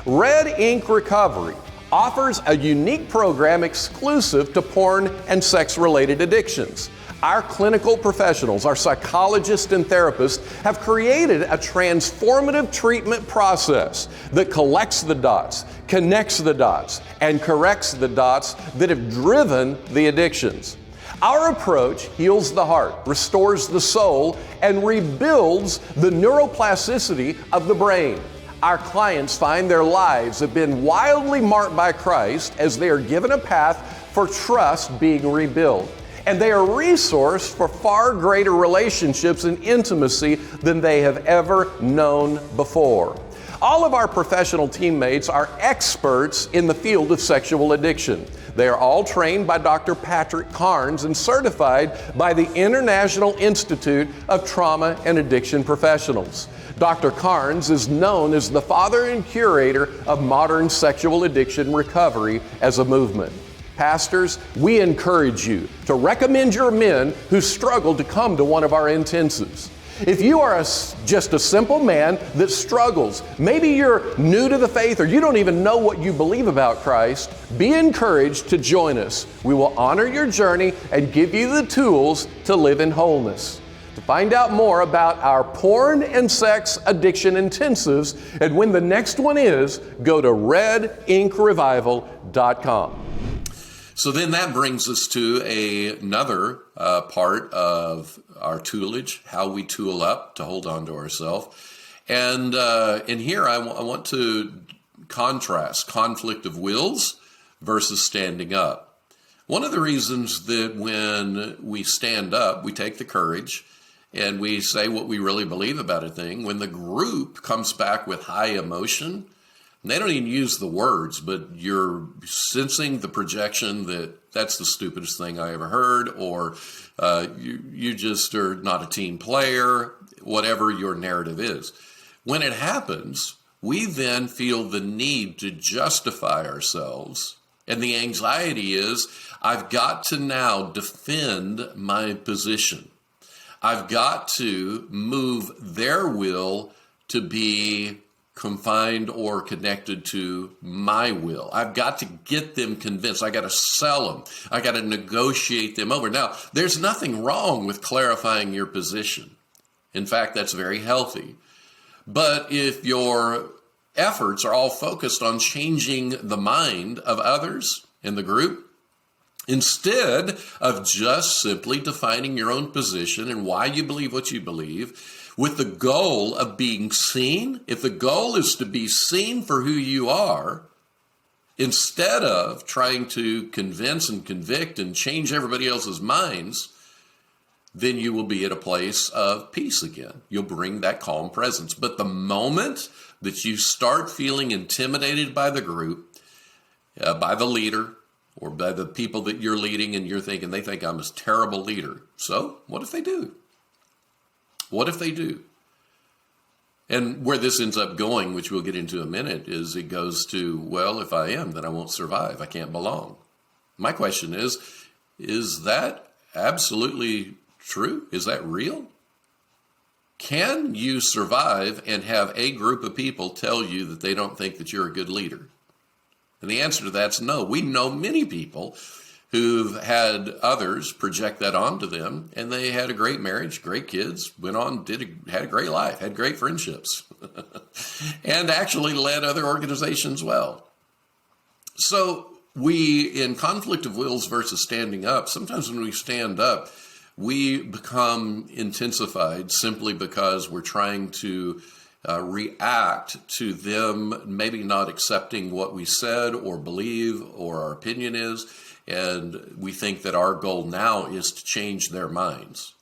Red Ink Recovery offers a unique program exclusive to porn and sex-related addictions. Our clinical professionals, our psychologists and therapists, have created a transformative treatment process that collects the dots, connects the dots, and corrects the dots that have driven the addictions. Our approach heals the heart, restores the soul, and rebuilds the neuroplasticity of the brain. Our clients find their lives have been wildly marked by Christ as they are given a path for trust being rebuilt. And they are resourced for far greater relationships and intimacy than they have ever known before. All of our professional teammates are experts in the field of sexual addiction. They are all trained by Dr. Patrick Carnes and certified by the International Institute of Trauma and Addiction Professionals. Dr. Carnes is known as the father and curator of modern sexual addiction recovery as a movement. Pastors, we encourage you to recommend your men who struggle to come to one of our intensives. If you are just a simple man that struggles, maybe you're new to the faith or you don't even know what you believe about Christ, be encouraged to join us. We will honor your journey and give you the tools to live in wholeness. To find out more about our porn and sex addiction intensives and when the next one is, go to redinkrevival.com. So then that brings us to another part of our toolage, how we tool up to hold on to ourselves. And in here I want to contrast conflict of wills versus standing up. One of the reasons that when we stand up, we take the courage and we say what we really believe about a thing, when the group comes back with high emotion, and they don't even use the words, but you're sensing the projection that that's the stupidest thing I ever heard, or you just are not a team player, whatever your narrative is. When it happens, we then feel the need to justify ourselves. And the anxiety is, I've got to now defend my position. I've got to move their will to be confined or connected to my will. I've got to get them convinced. I got to sell them. I got to negotiate them over. Now, there's nothing wrong with clarifying your position. In fact, that's very healthy. But if your efforts are all focused on changing the mind of others in the group, instead of just simply defining your own position and why you believe what you believe, with the goal of being seen, if the goal is to be seen for who you are, instead of trying to convince and convict and change everybody else's minds, then you will be at a place of peace again. You'll bring that calm presence. But the moment that you start feeling intimidated by the group, by the leader, or by the people that you're leading, and you're thinking, they think I'm a terrible leader. So what if they do? What if they do? And where this ends up going, which we'll get into in a minute, is it goes to, well, if I am, then I won't survive. I can't belong. My question is that absolutely true? Is that real? Can you survive and have a group of people tell you that they don't think that you're a good leader? And the answer to that's no. We know many people who've had others project that onto them, and they had a great marriage, great kids, went on, had a great life, had great friendships, and actually led other organizations well. So we, in conflict of wills versus standing up, sometimes when we stand up, we become intensified simply because we're trying to react to them maybe not accepting what we said or believe or our opinion is. And we think that our goal now is to change their minds.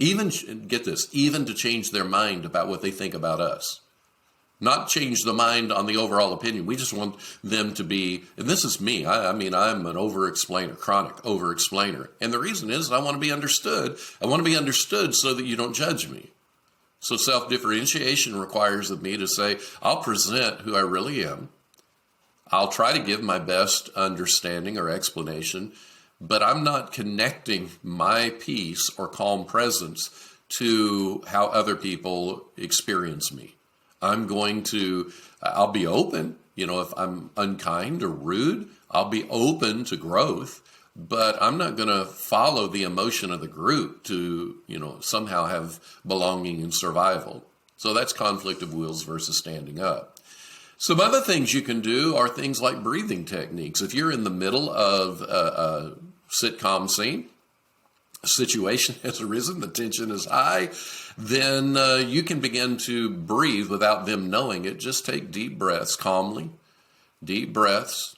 Even, get this, even to change their mind about what they think about us. Not change the mind on the overall opinion. We just want them to be, and this is me, I mean, I'm an over-explainer, chronic over-explainer. And the reason is I want to be understood. I want to be understood so that you don't judge me. So self-differentiation requires of me to say, I'll present who I really am. I'll try to give my best understanding or explanation, but I'm not connecting my peace or calm presence to how other people experience me. I'll be open, if I'm unkind or rude, I'll be open to growth, but I'm not going to follow the emotion of the group to, somehow have belonging and survival. So that's conflict of wills versus standing up. Some other things you can do are things like breathing techniques. If you're in the middle of a sitcom scene, a situation has arisen, the tension is high, then you can begin to breathe without them knowing it. Just take deep breaths calmly, deep breaths,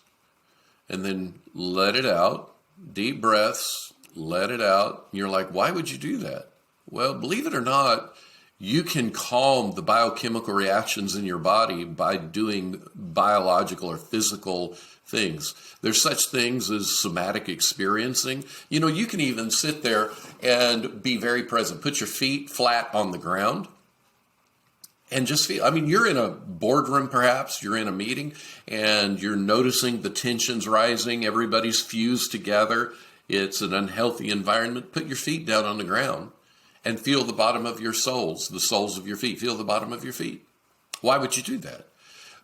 and then let it out. Deep breaths, let it out. You're like, why would you do that? Well, believe it or not, you can calm the biochemical reactions in your body by doing biological or physical things. There's such things as somatic experiencing. You can even sit there and be very present. Put your feet flat on the ground and just feel. You're in a boardroom perhaps, you're in a meeting, and you're noticing the tensions rising. Everybody's fused together. It's an unhealthy environment. Put your feet down on the ground. And feel the bottom of your soles, the soles of your feet. Feel the bottom of your feet. Why would you do that?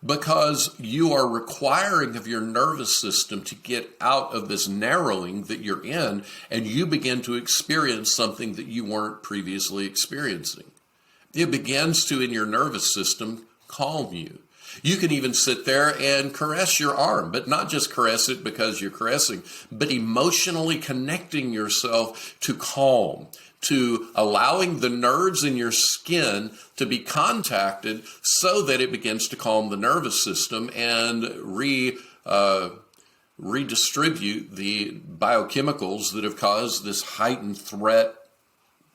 Because you are requiring of your nervous system to get out of this narrowing that you're in, and you begin to experience something that you weren't previously experiencing. It begins to, in your nervous system, calm you. You can even sit there and caress your arm, but not just caress it because you're caressing, but emotionally connecting yourself to calm, to allowing the nerves in your skin to be contacted so that it begins to calm the nervous system and redistribute the biochemicals that have caused this heightened threat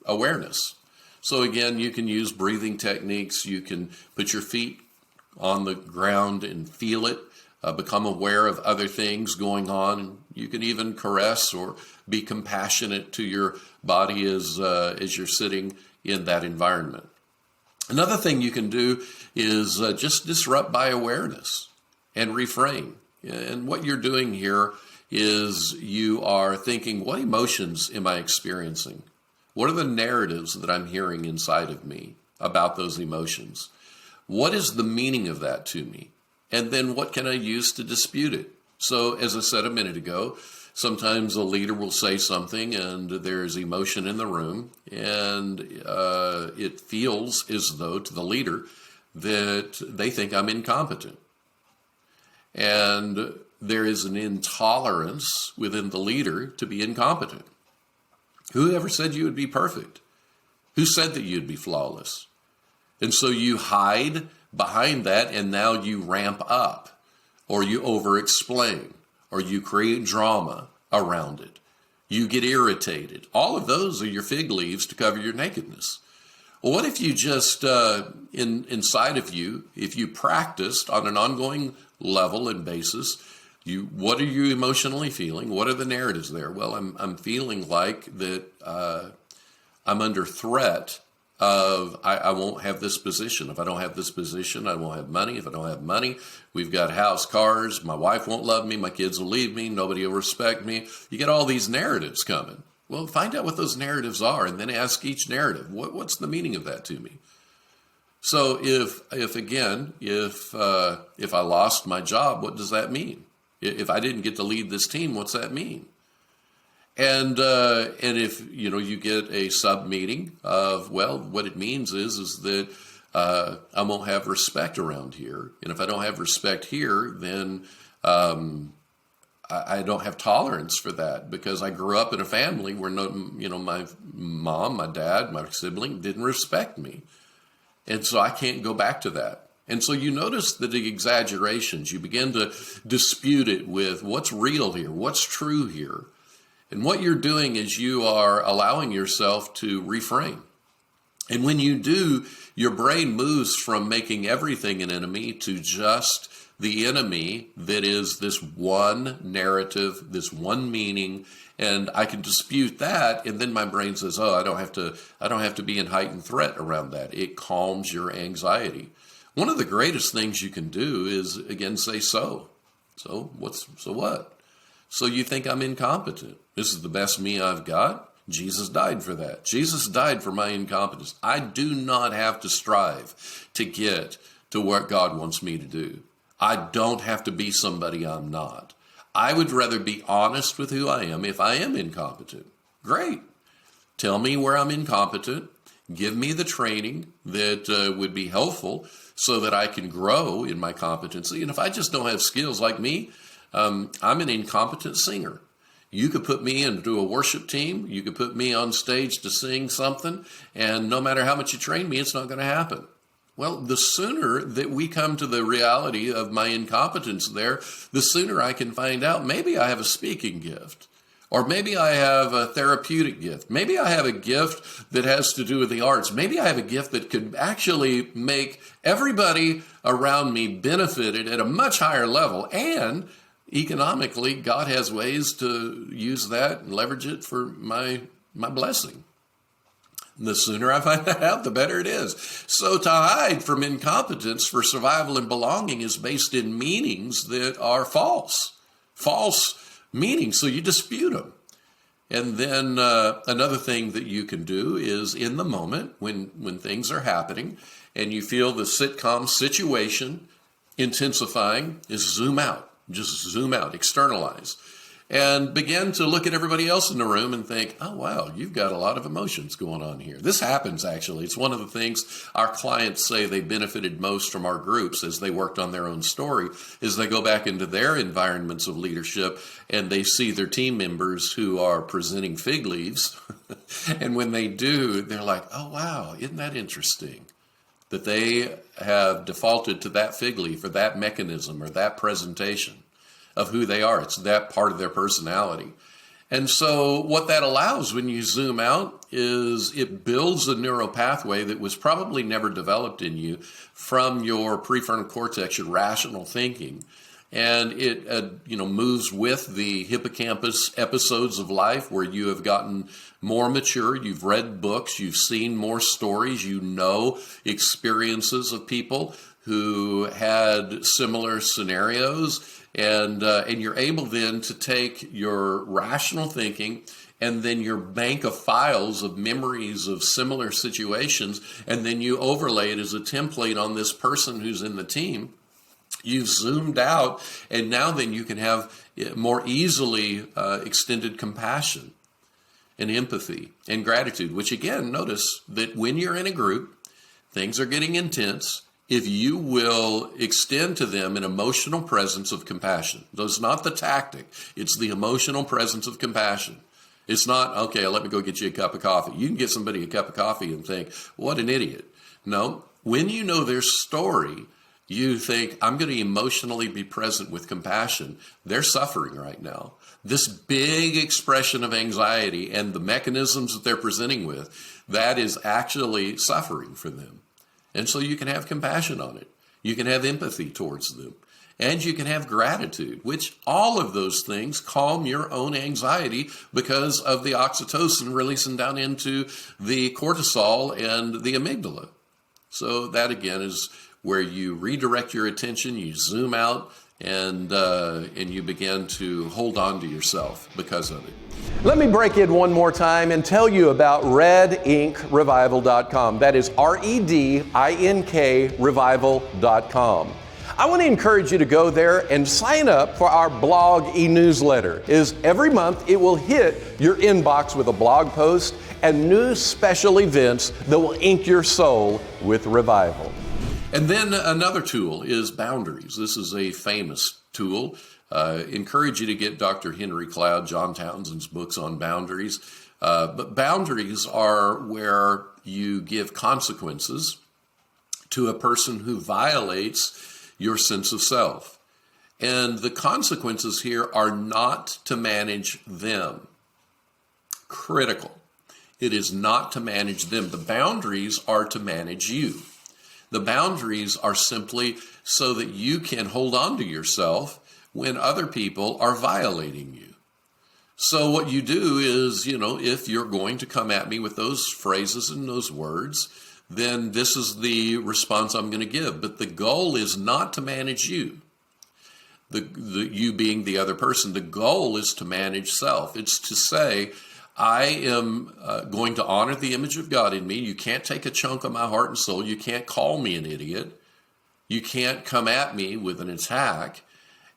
awareness. So again, you can use breathing techniques. You can put your feet on the ground and feel it, become aware of other things going on. You can even caress or be compassionate to your body as you're sitting in that environment. Another thing you can do is just disrupt by awareness and reframe. And what you're doing here is you are thinking, what emotions am I experiencing? What are the narratives that I'm hearing inside of me about those emotions? What is the meaning of that to me? And then what can I use to dispute it? So as I said a minute ago, sometimes a leader will say something and there's emotion in the room, and it feels as though to the leader that they think I'm incompetent. And there is an intolerance within the leader to be incompetent. Who ever said you would be perfect? Who said that you'd be flawless? And so you hide behind that, and now you ramp up, or you over-explain, or you create drama around it. You get irritated. All of those are your fig leaves to cover your nakedness. Well, what if you just, inside of you, if you practiced on an ongoing level and basis, what are you emotionally feeling? What are the narratives there? Well, I'm feeling like that I'm under threat of I won't have this position. If I don't have this position, I won't have money. If I don't have money, we've got house, cars, my wife won't love me, my kids will leave me, nobody will respect me. You get all these narratives coming. Well, find out what those narratives are and then ask each narrative, what's the meaning of that to me? So if I lost my job, what does that mean? If I didn't get to lead this team, what's that mean? And if you get a sub meeting of, well, what it means is that I won't have respect around here, and if I don't have respect here, then I don't have tolerance for that, because I grew up in a family where my mom, my dad, my sibling didn't respect me, and so I can't go back to that. And so you notice that the exaggerations, you begin to dispute it with what's real here, what's true here. And what you're doing is you are allowing yourself to reframe. And when you do, your brain moves from making everything an enemy to just the enemy that is this one narrative, this one meaning, and I can dispute that, and then my brain says, oh, I don't have to be in heightened threat around that. It calms your anxiety. One of the greatest things you can do is, again, say so. So what? So you think I'm incompetent. This is the best me I've got. Jesus died for that. Jesus died for my incompetence. I do not have to strive to get to what God wants me to do. I don't have to be somebody I'm not. I would rather be honest with who I am. If I am incompetent, great. Tell me where I'm incompetent. Give me the training that would be helpful so that I can grow in my competency. And if I just don't have skills like me, I'm an incompetent singer. You could put me into a worship team. You could put me on stage to sing something, and no matter how much you train me, it's not going to happen. Well, the sooner that we come to the reality of my incompetence there, the sooner I can find out maybe I have a speaking gift, or maybe I have a therapeutic gift. Maybe I have a gift that has to do with the arts. Maybe I have a gift that could actually make everybody around me benefited at a much higher level, and economically, God has ways to use that and leverage it for my blessing. The sooner I find that out, the better it is. So to hide from incompetence for survival and belonging is based in meanings that are false meanings. So you dispute them. And then another thing that you can do is, in the moment when things are happening and you feel the sitcom situation intensifying, is zoom out. Just zoom out, externalize, and begin to look at everybody else in the room and think, oh, wow, you've got a lot of emotions going on here. This happens, actually. It's one of the things our clients say they benefited most from our groups as they worked on their own story, is they go back into their environments of leadership and they see their team members who are presenting fig leaves. And when they do, they're like, oh, wow, isn't that interesting? That they have defaulted to that fig leaf or that mechanism or that presentation of who they are. It's that part of their personality. And so what that allows when you zoom out is it builds a neural pathway that was probably never developed in you from your prefrontal cortex, your rational thinking. And it moves with the hippocampus episodes of life where you have gotten more mature, you've read books, you've seen more stories, you know experiences of people who had similar scenarios, and you're able then to take your rational thinking and then your bank of files of memories of similar situations, and then you overlay it as a template on this person who's in the team. You've zoomed out, and now then you can have more easily extended compassion and empathy and gratitude, which again, notice that when you're in a group, things are getting intense. If you will extend to them an emotional presence of compassion, it's not the tactic, it's the emotional presence of compassion. It's not, okay, let me go get you a cup of coffee. You can get somebody a cup of coffee and think, what an idiot. No, when you know their story, You think, I'm going to emotionally be present with compassion. They're suffering right now. This big expression of anxiety and the mechanisms that they're presenting with, that is actually suffering for them. And so you can have compassion on it. You can have empathy towards them. And you can have gratitude, which all of those things calm your own anxiety because of the oxytocin releasing down into the cortisol and the amygdala. So that, again, is where you redirect your attention, you zoom out, and you begin to hold on to yourself because of it. Let me break in one more time and tell you about RedInkRevival.com. That is REDINK Revival.com. I want to encourage you to go there and sign up for our blog e-newsletter. Every month it will hit your inbox with a blog post and new special events that will ink your soul with revival. And then another tool is boundaries. This is a famous tool. Encourage you to get Dr. Henry Cloud, John Townsend's books on boundaries. But boundaries are where you give consequences to a person who violates your sense of self. And the consequences here are not to manage them. Critical. It is not to manage them. The boundaries are to manage you. The boundaries are simply so that you can hold on to yourself when other people are violating you. So what you do is, if you're going to come at me with those phrases and those words, then this is the response I'm going to give. But the goal is not to manage you, you being the other person. The goal is to manage self. It's to say, I am going to honor the image of God in me. You can't take a chunk of my heart and soul. You can't call me an idiot. You can't come at me with an attack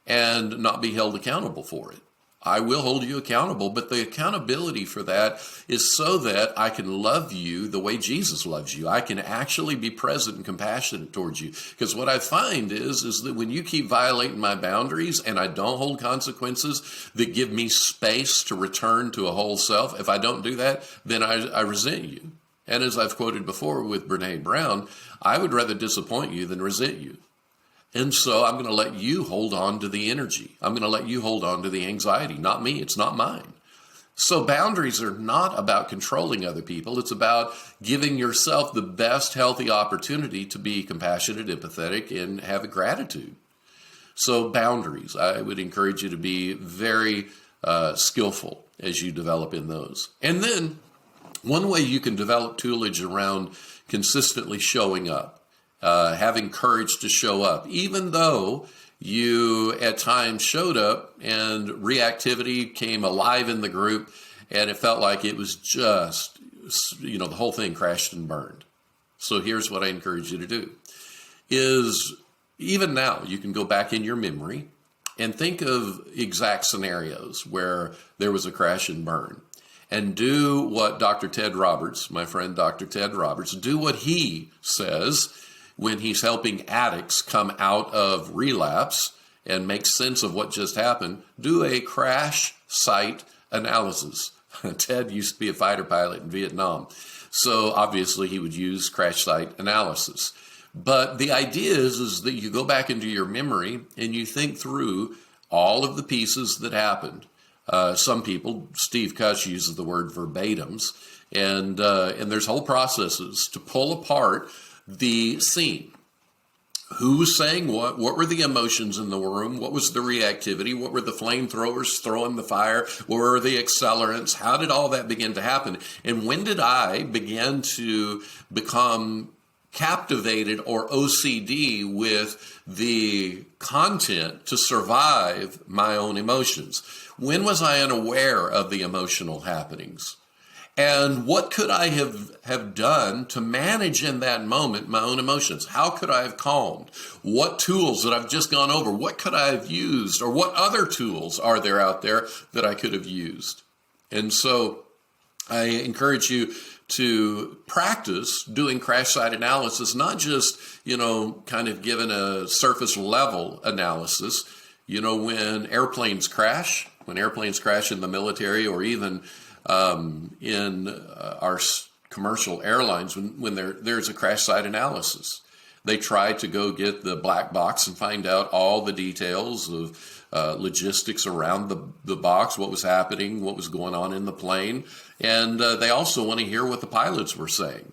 and not be held accountable for it. I will hold you accountable, but the accountability for that is so that I can love you the way Jesus loves you. I can actually be present and compassionate towards you. Because what I find is that when you keep violating my boundaries and I don't hold consequences that give me space to return to a whole self, if I don't do that, then I resent you. And as I've quoted before with Brene Brown, I would rather disappoint you than resent you. And so I'm going to let you hold on to the energy. I'm going to let you hold on to the anxiety, not me. It's not mine. So boundaries are not about controlling other people. It's about giving yourself the best healthy opportunity to be compassionate, empathetic, and have a gratitude. So boundaries, I would encourage you to be very skillful as you develop in those. And then one way you can develop toolage around consistently showing up. Having courage to show up, even though you at times showed up and reactivity came alive in the group and it felt like it was just, the whole thing crashed and burned. So here's what I encourage you to do is even now you can go back in your memory and think of exact scenarios where there was a crash and burn and do what Dr. Ted Roberts, my friend Dr. Ted Roberts, do what he says when he's helping addicts come out of relapse and make sense of what just happened. Do a crash site analysis. Ted used to be a fighter pilot in Vietnam, so obviously he would use crash site analysis. But the idea is that you go back into your memory and you think through all of the pieces that happened. Some people, Steve Cush uses the word verbatims, and there's whole processes to pull apart the scene. Who was saying what? What were the emotions in the room? What was the reactivity? What were the flamethrowers throwing the fire? What were the accelerants? How did all that begin to happen? And when did I begin to become captivated or OCD with the content to survive my own emotions? When was I unaware of the emotional happenings? And what could I have done to manage in that moment my own emotions? How could I have calmed? What tools that I've just gone over, what could I have used? Or what other tools are there out there that I could have used? And so I encourage you to practice doing crash site analysis, not just, kind of given a surface level analysis. When airplanes crash in the military or even in our commercial airlines, when there's a crash site analysis. They try to go get the black box and find out all the details of logistics around the box, what was happening, what was going on in the plane. And they also want to hear what the pilots were saying.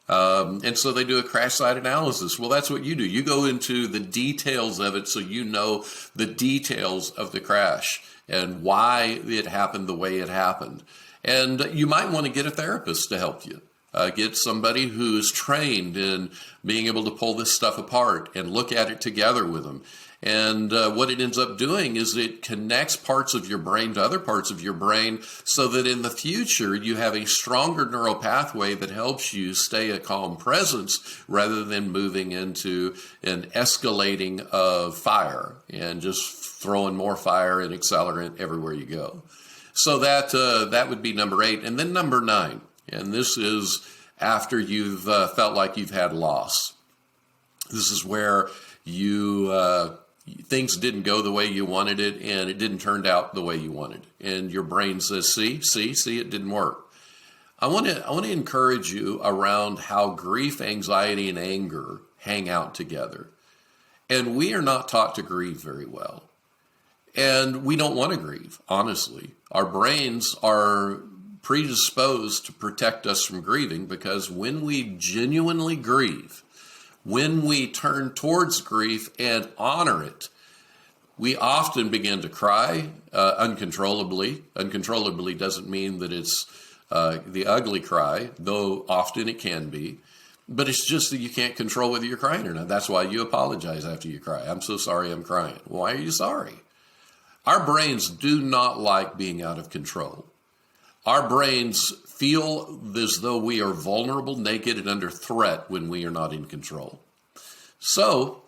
And so they do a crash site analysis. Well, that's what you do. You go into the details of it so you know the details of the crash and why it happened the way it happened. And you might want to get a therapist to help you. Get somebody who's trained in being able to pull this stuff apart and look at it together with them. And what it ends up doing is it connects parts of your brain to other parts of your brain so that in the future you have a stronger neural pathway that helps you stay a calm presence rather than moving into an escalating of fire and just throwing more fire and accelerant everywhere you go. So that would be number 8. And then number 9, and this is after you've felt like you've had loss. This is where things didn't go the way you wanted it, and it didn't turn out the way you wanted. And your brain says, see, it didn't work. I want to encourage you around how grief, anxiety, and anger hang out together. And we are not taught to grieve very well. And we don't want to grieve, honestly. Our brains are predisposed to protect us from grieving because when we genuinely grieve, when we turn towards grief and honor it, we often begin to cry uncontrollably. Uncontrollably doesn't mean that it's the ugly cry, though often it can be. But it's just that you can't control whether you're crying or not. That's why you apologize after you cry. I'm so sorry I'm crying. Why are you sorry? Our brains do not like being out of control. Our brains feel as though we are vulnerable, naked, and under threat when we are not in control. So,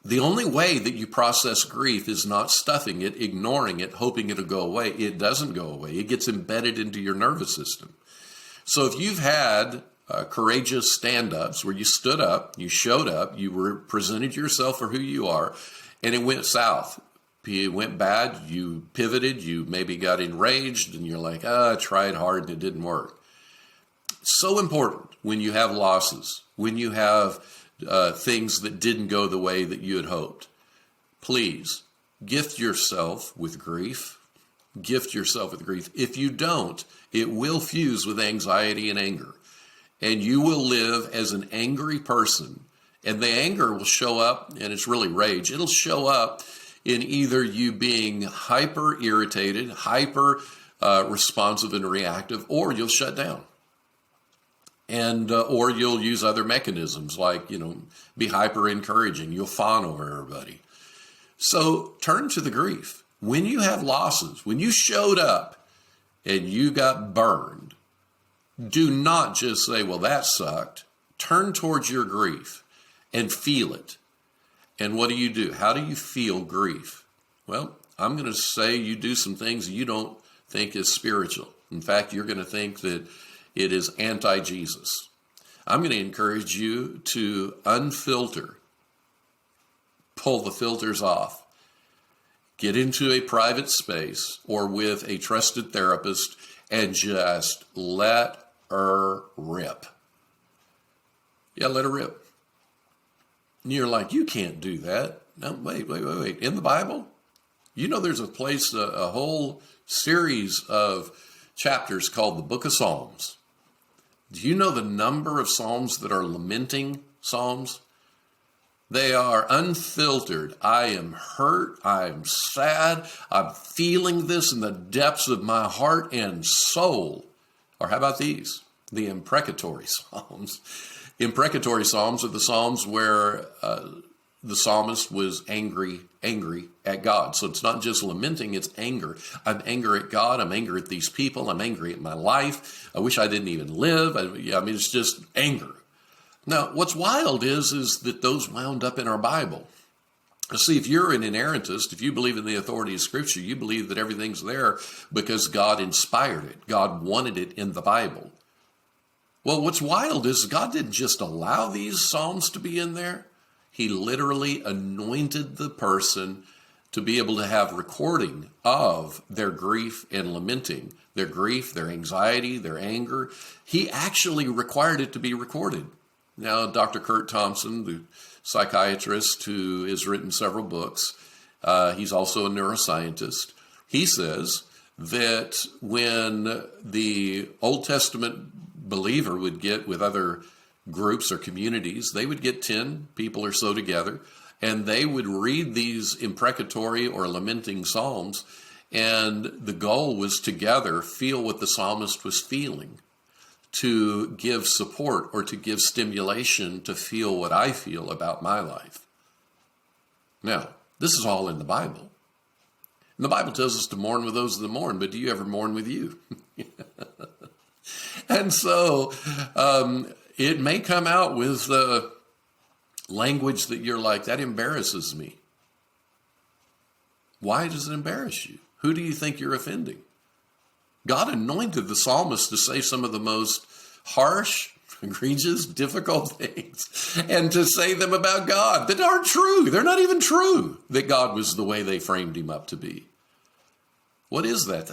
the only way that you process grief is not stuffing it, ignoring it, hoping it'll go away. It doesn't go away. It gets embedded into your nervous system. So if you've had courageous stand-ups where you stood up, you showed up, you presented yourself for who you are, and it went south. It went bad, you pivoted, you maybe got enraged, and you're like, I tried hard and it didn't work. So important when you have losses, when you have things that didn't go the way that you had hoped. Please, gift yourself with grief. Gift yourself with grief. If you don't, it will fuse with anxiety and anger. And you will live as an angry person. And the anger will show up, and it's really rage. It'll show up in either you being hyper irritated, hyper responsive and reactive, or you'll shut down. And or you'll use other mechanisms like, be hyper encouraging. You'll fawn over everybody. So turn to the grief. When you have losses, when you showed up and you got burned, do not just say, well, that sucked. Turn towards your grief and feel it. And what do? How do you feel grief? Well, I'm going to say you do some things you don't think is spiritual. In fact, you're going to think that it is anti-Jesus. I'm going to encourage you to unfilter, pull the filters off, get into a private space or with a trusted therapist and just let her rip. Yeah, let her rip. And you're like, you can't do that. No, wait. In the Bible, there's a place, a whole series of chapters called the Book of Psalms. Do you know the number of psalms that are lamenting psalms? They are unfiltered. I am hurt. I'm sad. I'm feeling this in the depths of my heart and soul. Or how about these? The imprecatory psalms. Imprecatory psalms are the psalms where the psalmist was angry at God. So it's not just lamenting, it's anger. I'm angry at God. I'm angry at these people. I'm angry at my life. I wish I didn't even live. It's just anger. Now, what's wild is that those wound up in our Bible. See, if you're an inerrantist, if you believe in the authority of Scripture, you believe that everything's there because God inspired it. God wanted it in the Bible. Well, what's wild is God didn't just allow these psalms to be in there. He literally anointed the person to be able to have recording of their grief and lamenting, their grief, their anxiety, their anger. He actually required it to be recorded. Now, Dr. Kurt Thompson, the psychiatrist who has written several books, he's also a neuroscientist. He says that when the Old Testament believer would get with other groups or communities, they would get 10 people or so together, and they would read these imprecatory or lamenting psalms, and the goal was together feel what the psalmist was feeling, to give support or to give stimulation to feel what I feel about my life. Now, this is all in the Bible. And the Bible tells us to mourn with those that mourn, but do you ever mourn with you? And so it may come out with language that you're like, that embarrasses me. Why does it embarrass you? Who do you think you're offending? God anointed the psalmist to say some of the most harsh, egregious, difficult things, and to say them about God that aren't true. They're not even true that God was the way they framed him up to be. What is that?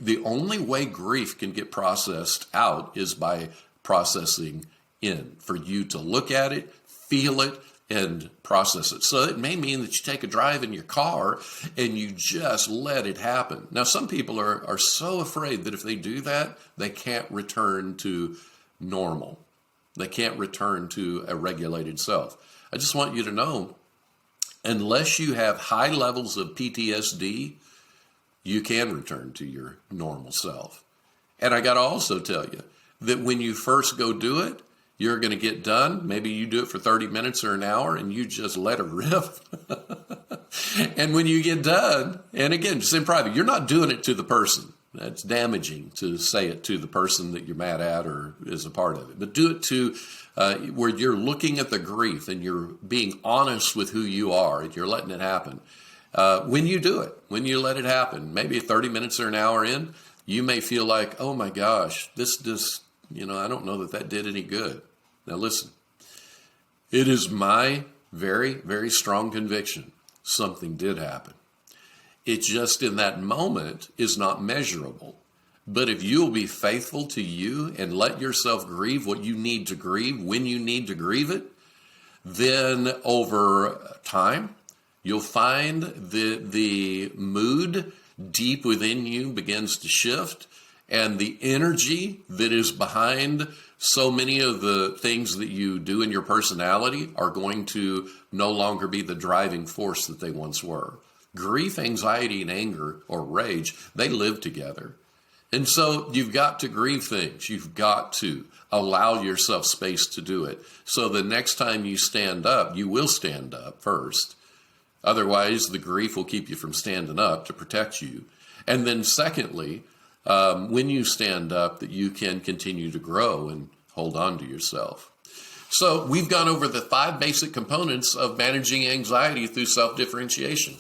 The only way grief can get processed out is by processing in, for you to look at it, feel it, and process it. So it may mean that you take a drive in your car and you just let it happen. Now, some people are so afraid that if they do that, they can't return to normal. They can't return to a regulated self. I just want you to know, unless you have high levels of PTSD, you can return to your normal self. And I got to also tell you that when you first go do it, you're going to get done. Maybe you do it for 30 minutes or an hour and you just let it rip. And when you get done, and again, just in private, you're not doing it to the person. That's damaging to say it to the person that you're mad at or is a part of it. But do it to where you're looking at the grief and you're being honest with who you are and you're letting it happen. When you do it, when you let it happen, maybe 30 minutes or an hour in, you may feel like, oh my gosh, this just, I don't know that did any good. Now listen, it is my very, very strong conviction something did happen. It just in that moment is not measurable. But if you'll be faithful to you and let yourself grieve what you need to grieve when you need to grieve it, then over time, you'll find that the mood deep within you begins to shift, and the energy that is behind so many of the things that you do in your personality are going to no longer be the driving force that they once were. Grief, anxiety, and anger or rage, they live together. And so you've got to grieve things. You've got to allow yourself space to do it. So the next time you stand up, you will stand up first. Otherwise, the grief will keep you from standing up to protect you. And then secondly, when you stand up, that you can continue to grow and hold on to yourself. So we've gone over the 5 basic components of managing anxiety through self-differentiation.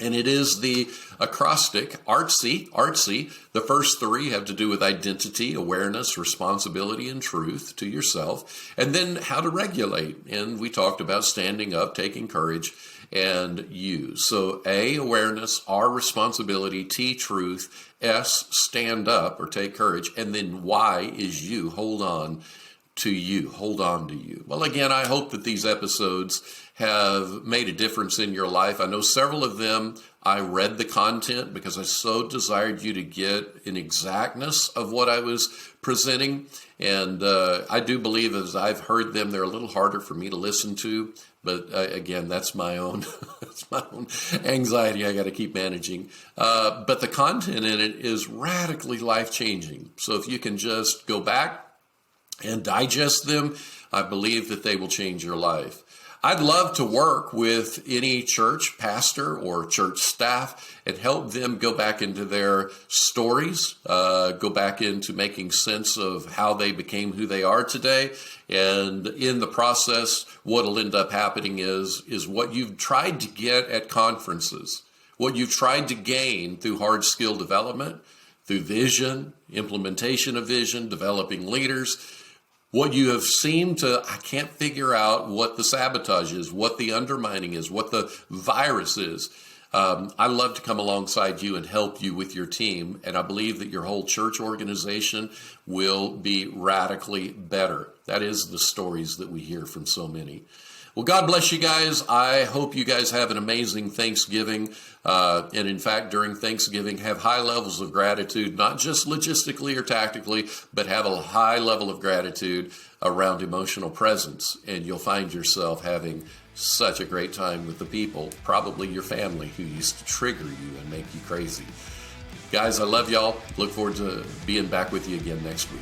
And it is the acrostic, artsy. The first 3 have to do with identity, awareness, responsibility, and truth to yourself. And then how to regulate. And we talked about standing up, taking courage, and you. So A, awareness, R, responsibility, T, truth, S, stand up or take courage, and then Y is you. Hold on to you. Hold on to you. Well, again, I hope that these episodes have made a difference in your life. I know several of them, I read the content because I so desired you to get an exactness of what I was presenting. And I do believe as I've heard them, they're a little harder for me to listen to. But again, that's my own, anxiety I got to keep managing. But the content in it is radically life-changing. So if you can just go back and digest them, I believe that they will change your life. I'd love to work with any church pastor or church staff and help them go back into their stories, go back into making sense of how they became who they are today. And in the process, what'll end up happening is what you've tried to get at conferences, what you've tried to gain through hard skill development, through vision, implementation of vision, developing leaders. What you have seemed to, I can't figure out what the sabotage is, what the undermining is, what the virus is. I love to come alongside you and help you with your team, and I believe that your whole church organization will be radically better. That is the stories that we hear from so many. Well, God bless you guys. I hope you guys have an amazing Thanksgiving. And in fact, during Thanksgiving, have high levels of gratitude, not just logistically or tactically, but have a high level of gratitude around emotional presence. And you'll find yourself having such a great time with the people, probably your family, who used to trigger you and make you crazy. Guys, I love y'all. Look forward to being back with you again next week.